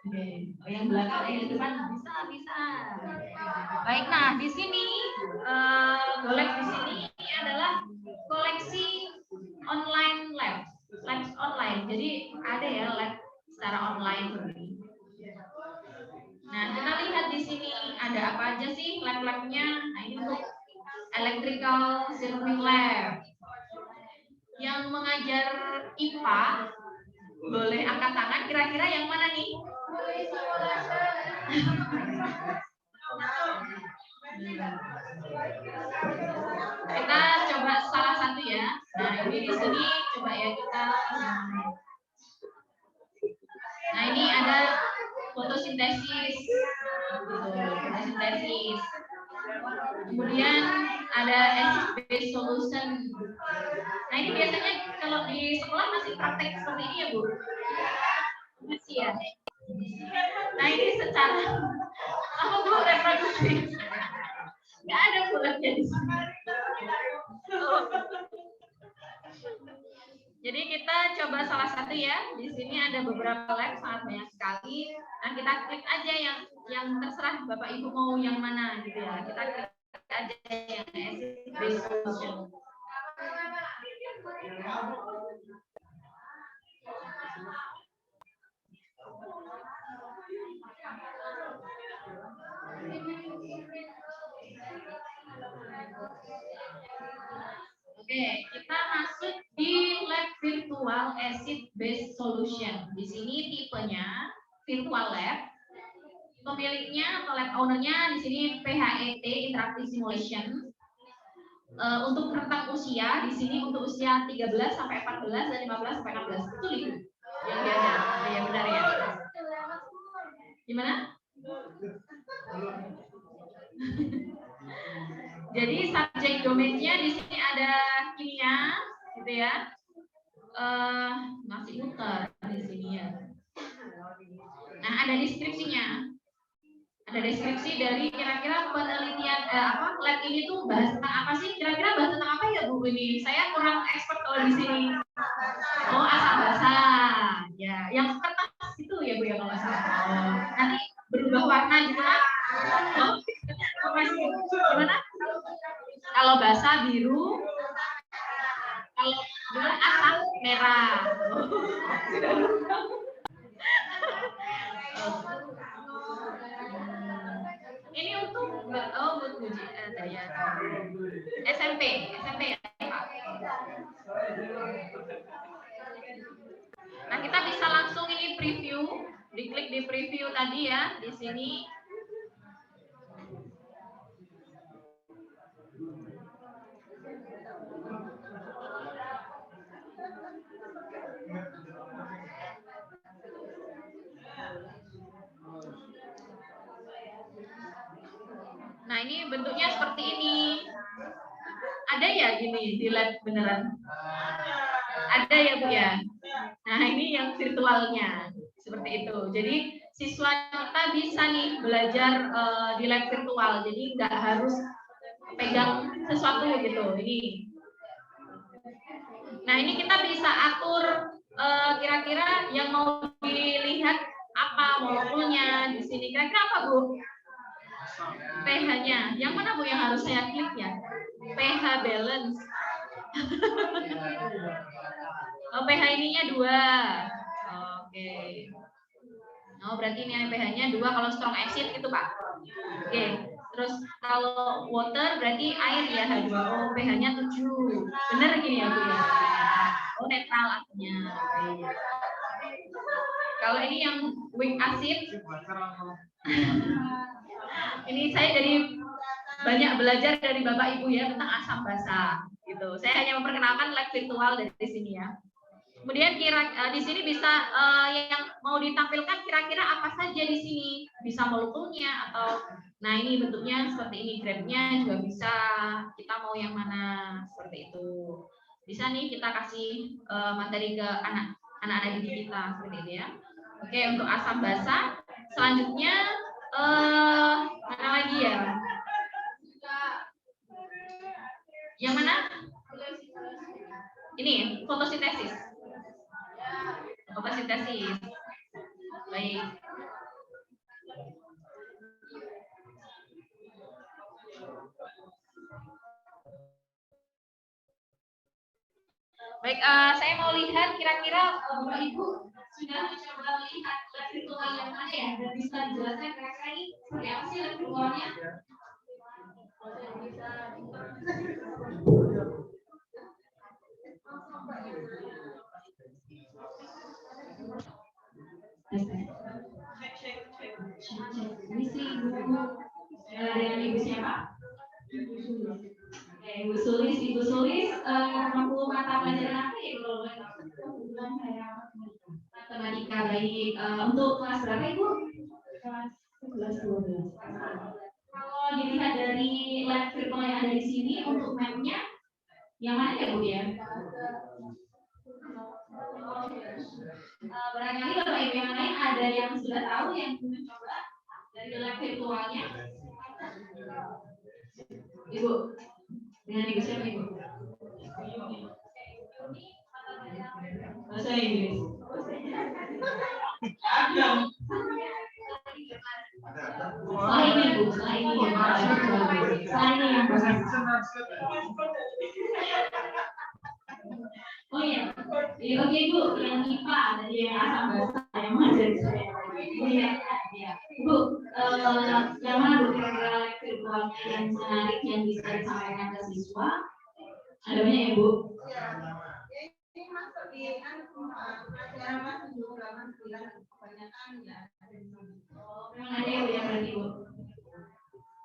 Oke. Yang belakang, yang depan bisa. Baik. Baik, nah di sini Golek di sini ini adalah koleksi online lab online. Jadi ada ya lab secara online. Nah, kita lihat di sini ada apa aja sih lab-labnya. Nah, ini untuk electrical circuit lab. Yang mengajar IPA boleh angkat tangan, kira-kira yang mana nih? Kita coba salah satu ya. Nah, ini di sini coba ya kita. Nah, ini ada fotosintesis. Fotosintesis. Kemudian ada acid-base solution. Nah, ini biasanya kalau di sekolah masih praktek seperti ini ya, Bu? Masih ya. Nah, ini secara apa Bu reproduksi? Nggak ada bulatnya di sini. Jadi kita coba salah satu ya. Di sini ada beberapa lab, sangat banyak sekali. Nah, kita klik aja yang terserah Bapak Ibu mau yang mana gitu ya. Kita klik aja yang acid-base solution. Oke, kita masuk di lab virtual acid base solution. Di sini tipenya virtual lab. Pemiliknya atau lab ownernya di sini PHET Interactive Simulation. Untuk rentang usia di sini untuk usia 13 sampai 14 dan 15 sampai 16. Betul itu yang diajar. Ya benar ya. Gimana? Jadi subjek domainnya di sini ada kimia, gitu ya. Masih muter di sini ya. Nah, ada deskripsinya. Ada deskripsi dari kira-kira penelitian lab ini tuh bahas tentang apa sih? Kira-kira bahas tentang apa ya Bu ini? Saya kurang expert kalau di sini. Oh, asal basah. Ya, yang kertas itu ya Bu ya kalau nggak salah. Oh, nanti berubah warna gitu kan? Oh, masih gimana? Kalau basah biru, kalau asam merah. Ini untuk daya SMP ya Pak. Nah, kita bisa langsung ini preview, diklik di preview tadi ya di sini. Nah, ini bentuknya seperti ini. Ada ya gini di lab beneran? Ada ya Bu ya? Nah, ini yang virtualnya. Seperti itu. Jadi, siswa kita bisa nih belajar di lab virtual. Jadi, nggak harus pegang sesuatu gitu. Ini. Nah, ini kita bisa atur kira-kira yang mau dilihat apa molekulnya di sini. Kira-kira apa Bu? pH-nya. Yang mana Bu yang harus saya klik ya? pH balance. Oh, pH ininya 2. Oke. Oh, berarti ini pH-nya 2 kalau strong acid gitu, Pak. Oke. Terus kalau water berarti air ya, H2O, pH-nya 7. Benar gini ya, Bu ya? Oh, netral artinya. Oke. Kalau ini yang weak acid, ini saya jadi banyak belajar dari Bapak Ibu ya tentang asam basa gitu. Saya hanya memperkenalkan lab virtual dari sini ya. Kemudian di sini bisa yang mau ditampilkan kira-kira apa saja di sini, bisa molekulnya atau nah ini bentuknya seperti ini, grade-nya juga bisa. Kita mau yang mana seperti itu. Bisa nih kita kasih materi ke anak-anak didik kita seperti ini ya. Oke, untuk asam basa selanjutnya mana lagi ya? Yang mana? Ini fotosintesis. Fotosintesis. Baik. Baik, saya mau lihat kira-kira Bapak Ibu sudah mencoba melihat lab virtual yang mana ya, dan bisa dijelaskan kira-kira ini seperti apa sih lab virtualnya? Misi dengan Ibu siapa? Ibu Sulis, mampu mata pelajaran apa ya kalau boleh tahu? Kebetulan saya matematika. Baik, untuk kelas berapa Ibu? Kelas 11-12. Kalau dilihat dari lab virtual yang ada di sini, untuk mapnya yang mana ya Bu ya? Barangkali Bapak Ibu yang lain ada yang sudah tahu yang mencoba dari lab virtualnya? Ibu, dengan Ibu siapa Ibu? Bahasa Inggris. Setelah ini Bu, setelah ini yang bahasa. Oh iya, oke Bu, yang IPA tadi yang asam basa yang mengajar saya. Iya, Bu, yang mana Bu kira-kira lab virtualnya yang menarik yang bisa disampaikan ke siswa? Ada banyak ya Bu? Ini masuk di pelajaran masuk di halaman 9 kebanyakan ya. Memang ada ya Bu yang berarti Bu.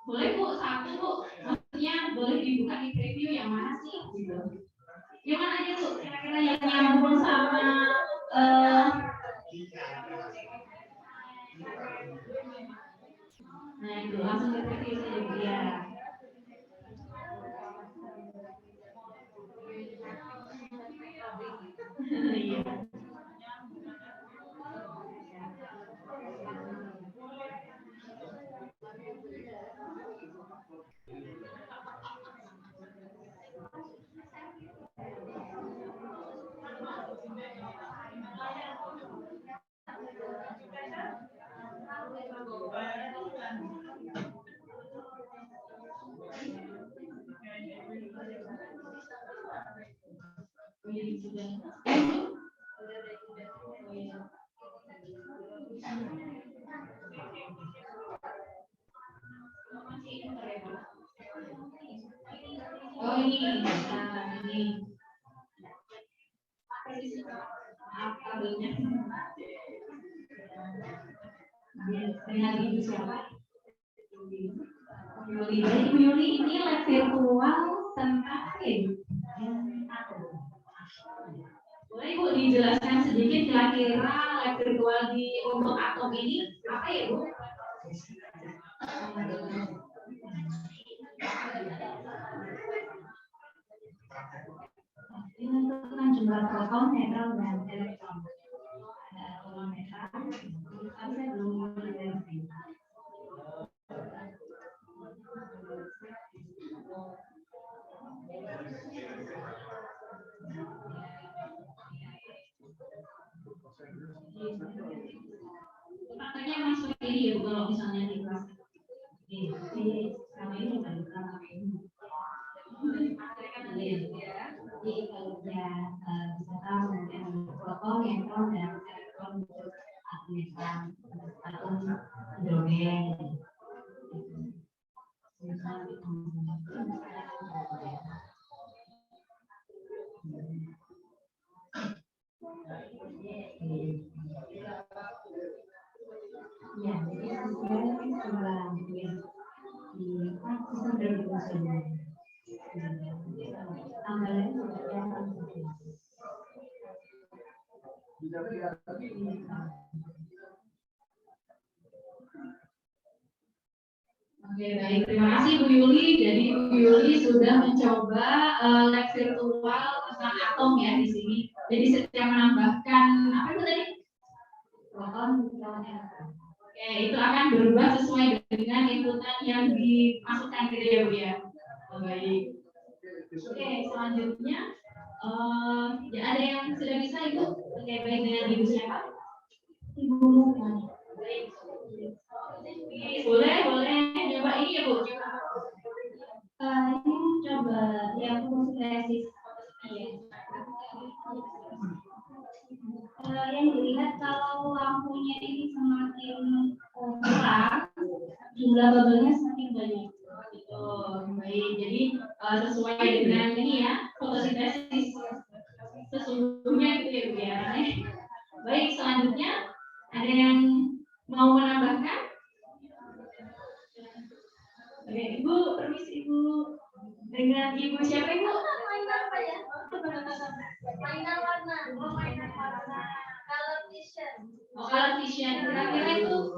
Boleh Bu, satu Bu, maksudnya boleh dibuka di preview yang mana sih? Gitu. Yang mana aja Bu, kira-kira yang nyambung sama nah itu langsung ke preview saja Bu ya. Iya. Oh ini, apa kabelnya? Dengan Ibu siapa? Ibu Yuli, ini lab virtual tentang apa ya? Boleh Ibu dijelaskan sedikit kira-kira lab virtual untuk atom ini apa ya Bu? Ini menentukan jumlah proton, neutron, dan elektron. Ada proton netral, tapi saya belum mengerti. Makanya memang seperti ini ya Bu, kalau misalnya di kelas ini sama ini bukan sama ini. Jadi kalau dia bisa tahu kemudian proton, neutron, dan elektron untuk atom hidrogen. Ya, jadi sebenarnya coba di sistem berikutnya. Tambahan Oke, baik. Terima kasih Bu Yuli. Jadi Bu Yuli sudah mencoba lab virtual tentang atom ya di sini. Jadi setiap menambahkan apa itu tadi? Proton, neutron, elektron. Oke, itu akan berubah sesuai dengan inputan yang dimasukkan gitu ya Bu ya. Baik. Oke, selanjutnya ya ada yang sudah bisa Ibu? Oke, baik, dengan Ibu siapa? Ibu. Baik. Boleh coba ini ya Bu. Ini coba yang fungsi tesis. Iya. jumlah bubble-nya semakin banyak. Gitu. Baik, jadi sesuai dengan ini ya, fotosintesis sesungguhnya gitu ya Bu ya. Baik, selanjutnya ada yang mau menambahkan? Oke, Ibu, permisi Ibu. Dengan Ibu siapa Ibu? Mainan apa ya? Mainan warna. Oh, mainan warna. Color vision. Oh, color vision. Kira-kira itu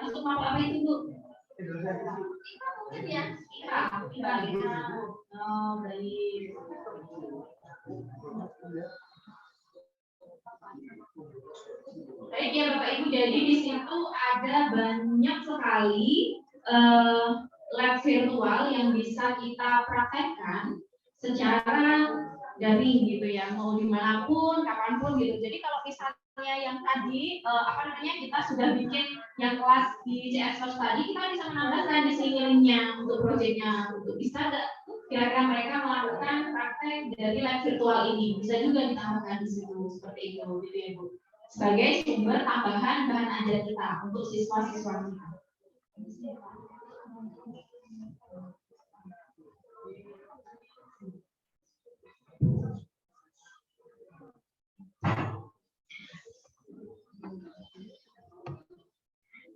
masuk apa itu Bu? Itu mungkin ya. IPA. Oh, baik. Baik ya Bapak Ibu, jadi di situ ada banyak sekali lab virtual yang bisa kita praktekkan secara daring gitu ya, mau dimanapun, kapanpun gitu. Jadi kalau misalnya yang tadi kita sudah bikin yang kelas di CS First tadi, kita bisa menambahkan di sini linknya untuk proyeknya, untuk bisa kira-kira mereka melakukan praktek dari lab virtual ini, bisa juga ditambahkan di situ seperti itu gitu ya Bu, sebagai sumber tambahan bahan ajar kita untuk siswa-siswa kita.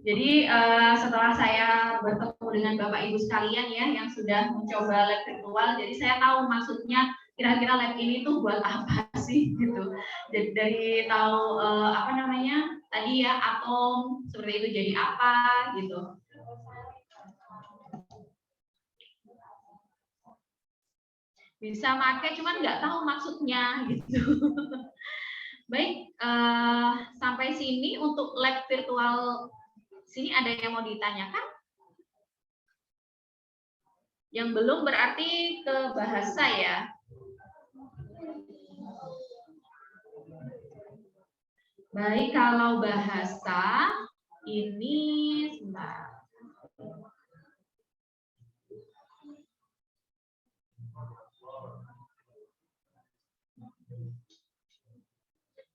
Jadi setelah saya bertemu dengan Bapak Ibu sekalian ya yang sudah mencoba lab virtual, jadi saya tahu maksudnya kira-kira lab ini tuh buat apa sih gitu. Jadi dari tahu tadi ya atom seperti itu jadi apa gitu. Bisa pakai cuman nggak tahu maksudnya gitu. Baik, sampai sini untuk lab virtual. Sini ada yang mau ditanyakan? Yang belum berarti ke bahasa ya. Baik, kalau bahasa ini sebentar.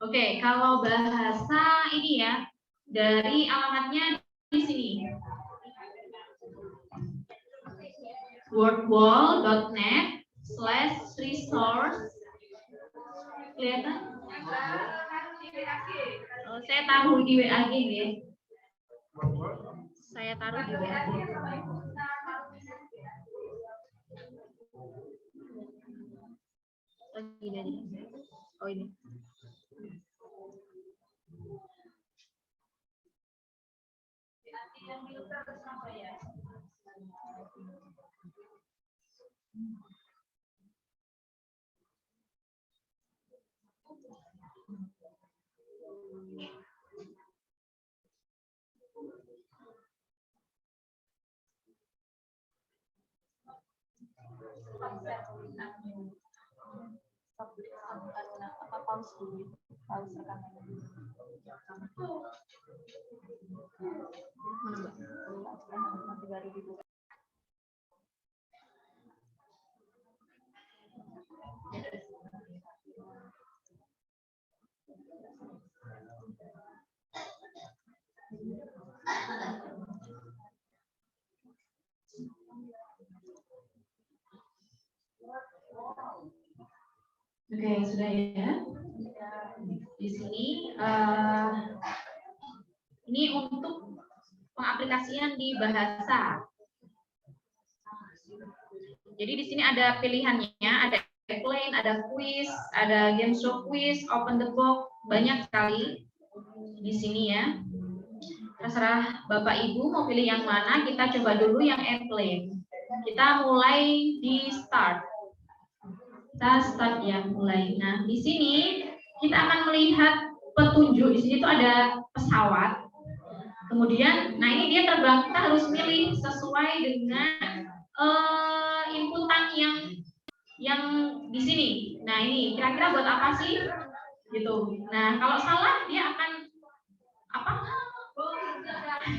Oke, kalau bahasa ini ya, dari alamatnya di sini. wordwall.net/resource. Kelihatan? Oh, saya taruh di WA ya. Saya taruh di WA. Oh ini. Oke, sudah ya. Di sini ini untuk pengaplikasian di bahasa. Jadi di sini ada pilihannya, ada explain, ada quiz, ada game show quiz, open the book, banyak sekali di sini ya. Terserah Bapak Ibu mau pilih yang mana. Kita coba dulu yang explain. Kita mulai di start. Kita start ya, mulai. Nah, di sini kita akan melihat petunjuk. Di sini tuh ada pesawat. Kemudian, nah ini dia terbang. Kita harus milih sesuai dengan inputan yang di sini. Nah, ini kira-kira buat apa sih? Gitu. Nah, kalau salah dia akan apa?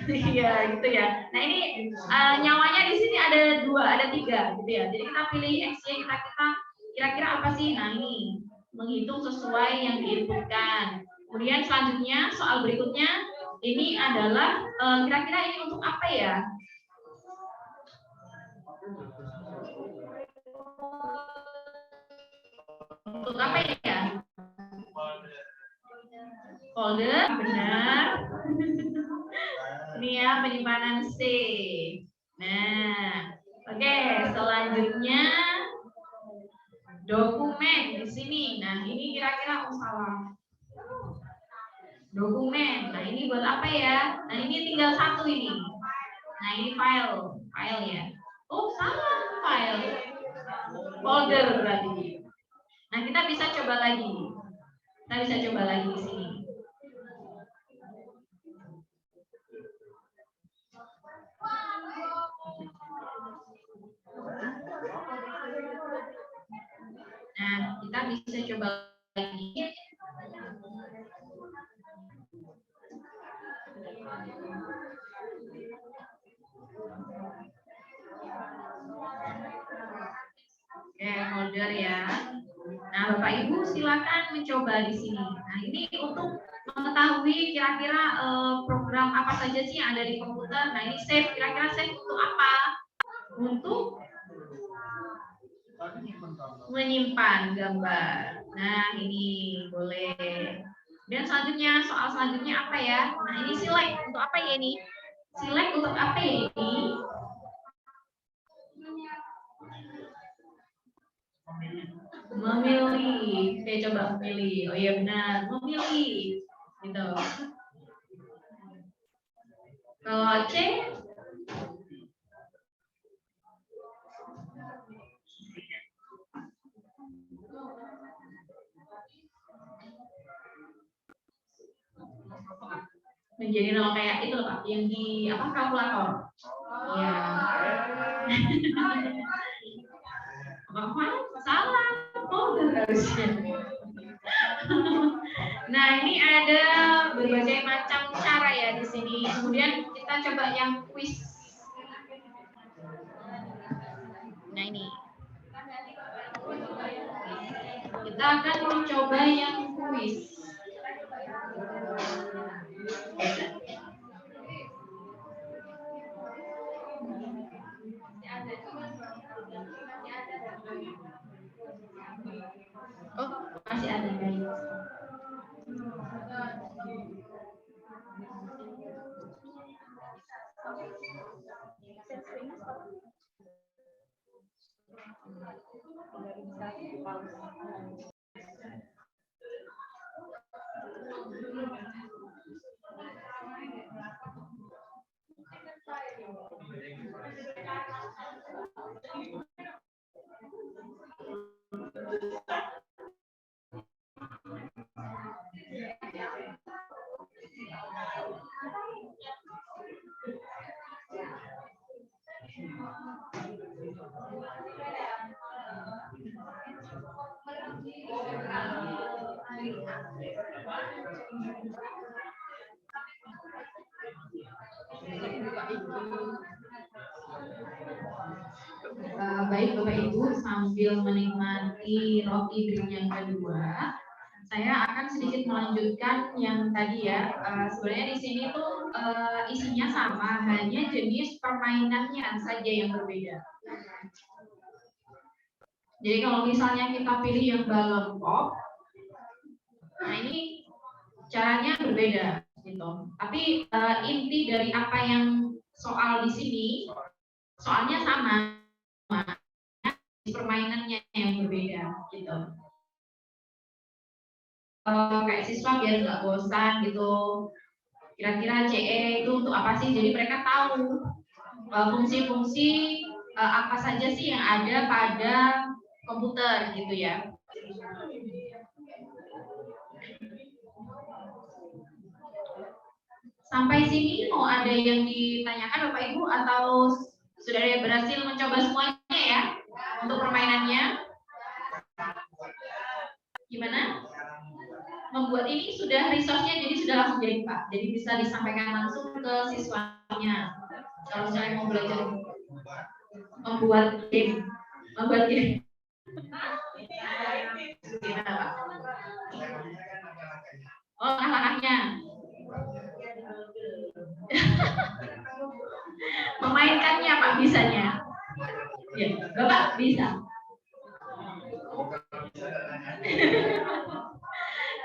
Iya, gitu ya. Nah, ini nyawanya di sini ada 2, ada 3 gitu ya. Jadi kita pilih XY, kita kira-kira apa sih? Nah, ini menghitung sesuai yang diinputkan. Kemudian selanjutnya soal berikutnya ini adalah kira-kira ini untuk apa ya? Untuk apa ya? Folder, benar. Ini ya penyimpanan C. Nah, oke, selanjutnya dokumen di sini. Nah, ini kira-kira salah. Dokumen. Nah, ini buat apa ya? Nah, ini tinggal satu ini. Nah, ini file ya. Oh, salah file. Folder berarti. Nah, kita bisa coba lagi. Kita bisa coba lagi di sini. Nah, kita bisa coba lagi. Oke, folder ya. Nah, Bapak Ibu silakan mencoba di sini. Nah, ini untuk mengetahui kira-kira program apa saja sih yang ada di komputer. Nah, ini save. Kira-kira save untuk apa? Untuk menyimpan gambar. Nah, ini boleh. Dan selanjutnya, soal selanjutnya apa ya? Nah, ini select. Untuk apa ya ini? Select untuk apa ya ini? Memilih. Oke, coba memilih. Oh iya benar, memilih. Gitu. Kalau C, menjadi nol kayak itu loh Pak, yang di apa kalkulator. Iya. Apa? Salah. Oh, harusnya. Nah, ini ada berbagai macam cara ya di sini. Kemudian kita coba yang quiz. Nah, ini. Kita akan mencoba yang quiz. Oh, masih ada guys. Baik Bapak Ibu, sambil menikmati roti drink yang kedua, saya akan sedikit melanjutkan yang tadi ya. Sebenarnya di sini tuh isinya sama, hanya jenis permainannya saja yang berbeda. Jadi kalau misalnya kita pilih yang balon pop, nah ini caranya berbeda gitu. Tapi inti dari apa yang soal di sini, soalnya sama, permainannya yang berbeda gitu. Kayak siswa biar nggak bosan gitu. Kira-kira CE itu untuk apa sih? Jadi mereka tahu fungsi-fungsi apa saja sih yang ada pada komputer gitu ya. Sampai sini mau ada yang ditanyakan Bapak Ibu atau sudah berhasil mencoba semuanya ya untuk permainannya? Gimana? Membuat ini sudah resource-nya jadi sudah langsung jadi Pak. Jadi bisa disampaikan langsung ke siswanya. Kalau misalnya mau belajar membuat game. Gimana Pak? Oh, langkah-langkahnya. Memainkannya Pak bisanya. Ya, Bapak bisa.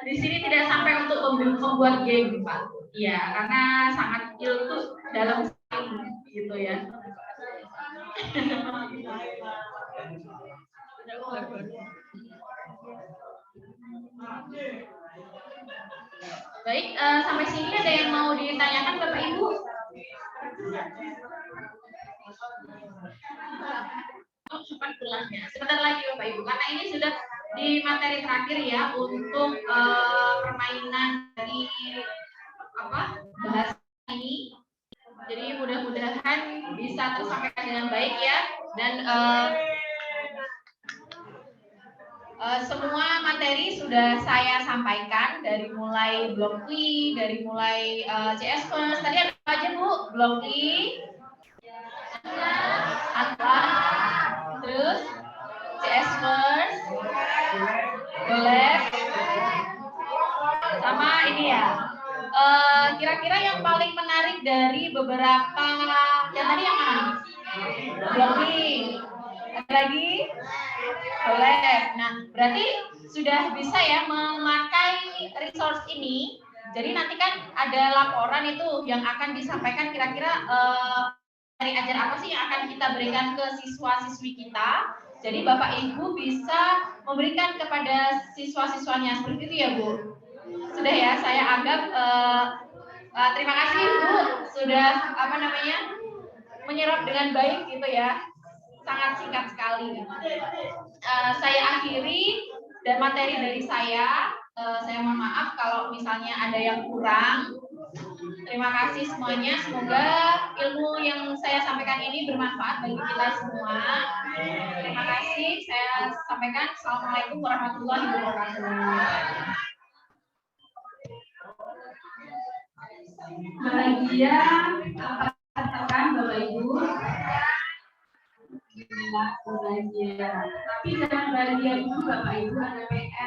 Di sini tidak sampai untuk membuat game, Pak. Iya, karena sangat ilmu dalam sekali gitu ya. Baik, sampai sini ada yang mau ditanyakan Bapak Ibu? Oh, sebentar lagi Bapak Ibu, karena ini sudah di materi terakhir ya untuk permainan dari bahasa ini. Jadi mudah-mudahan bisa tersampaikan dengan baik ya, dan semua materi sudah saya sampaikan dari mulai blok I, dari mulai CS First. Tadi ada apa aja Bu? Blok I, Atlas, terus CS First, Golek, sama ini ya. Kira-kira yang paling menarik dari beberapa yang tadi yang mana? Blok I, ada lagi? Boleh. Nah, berarti sudah bisa ya memakai resource ini. Jadi nanti kan ada laporan itu yang akan disampaikan kira-kira dari ajar apa sih yang akan kita berikan ke siswa-siswi kita. Jadi Bapak Ibu bisa memberikan kepada siswa-siswanya seperti itu ya Bu. Sudah ya, saya anggap terima kasih Bu sudah menyerap dengan baik gitu ya. Sangat singkat sekali. Saya akhiri dan materi dari saya mohon maaf kalau misalnya ada yang kurang. Terima kasih semuanya. Semoga ilmu yang saya sampaikan ini bermanfaat bagi kita semua. Terima kasih. Saya sampaikan. Assalamualaikum warahmatullahi wabarakatuh. Bahagia katakan Bapak Ibu. Bahagia. Tapi jangan bahagia dulu Bapak Ibu, ada PR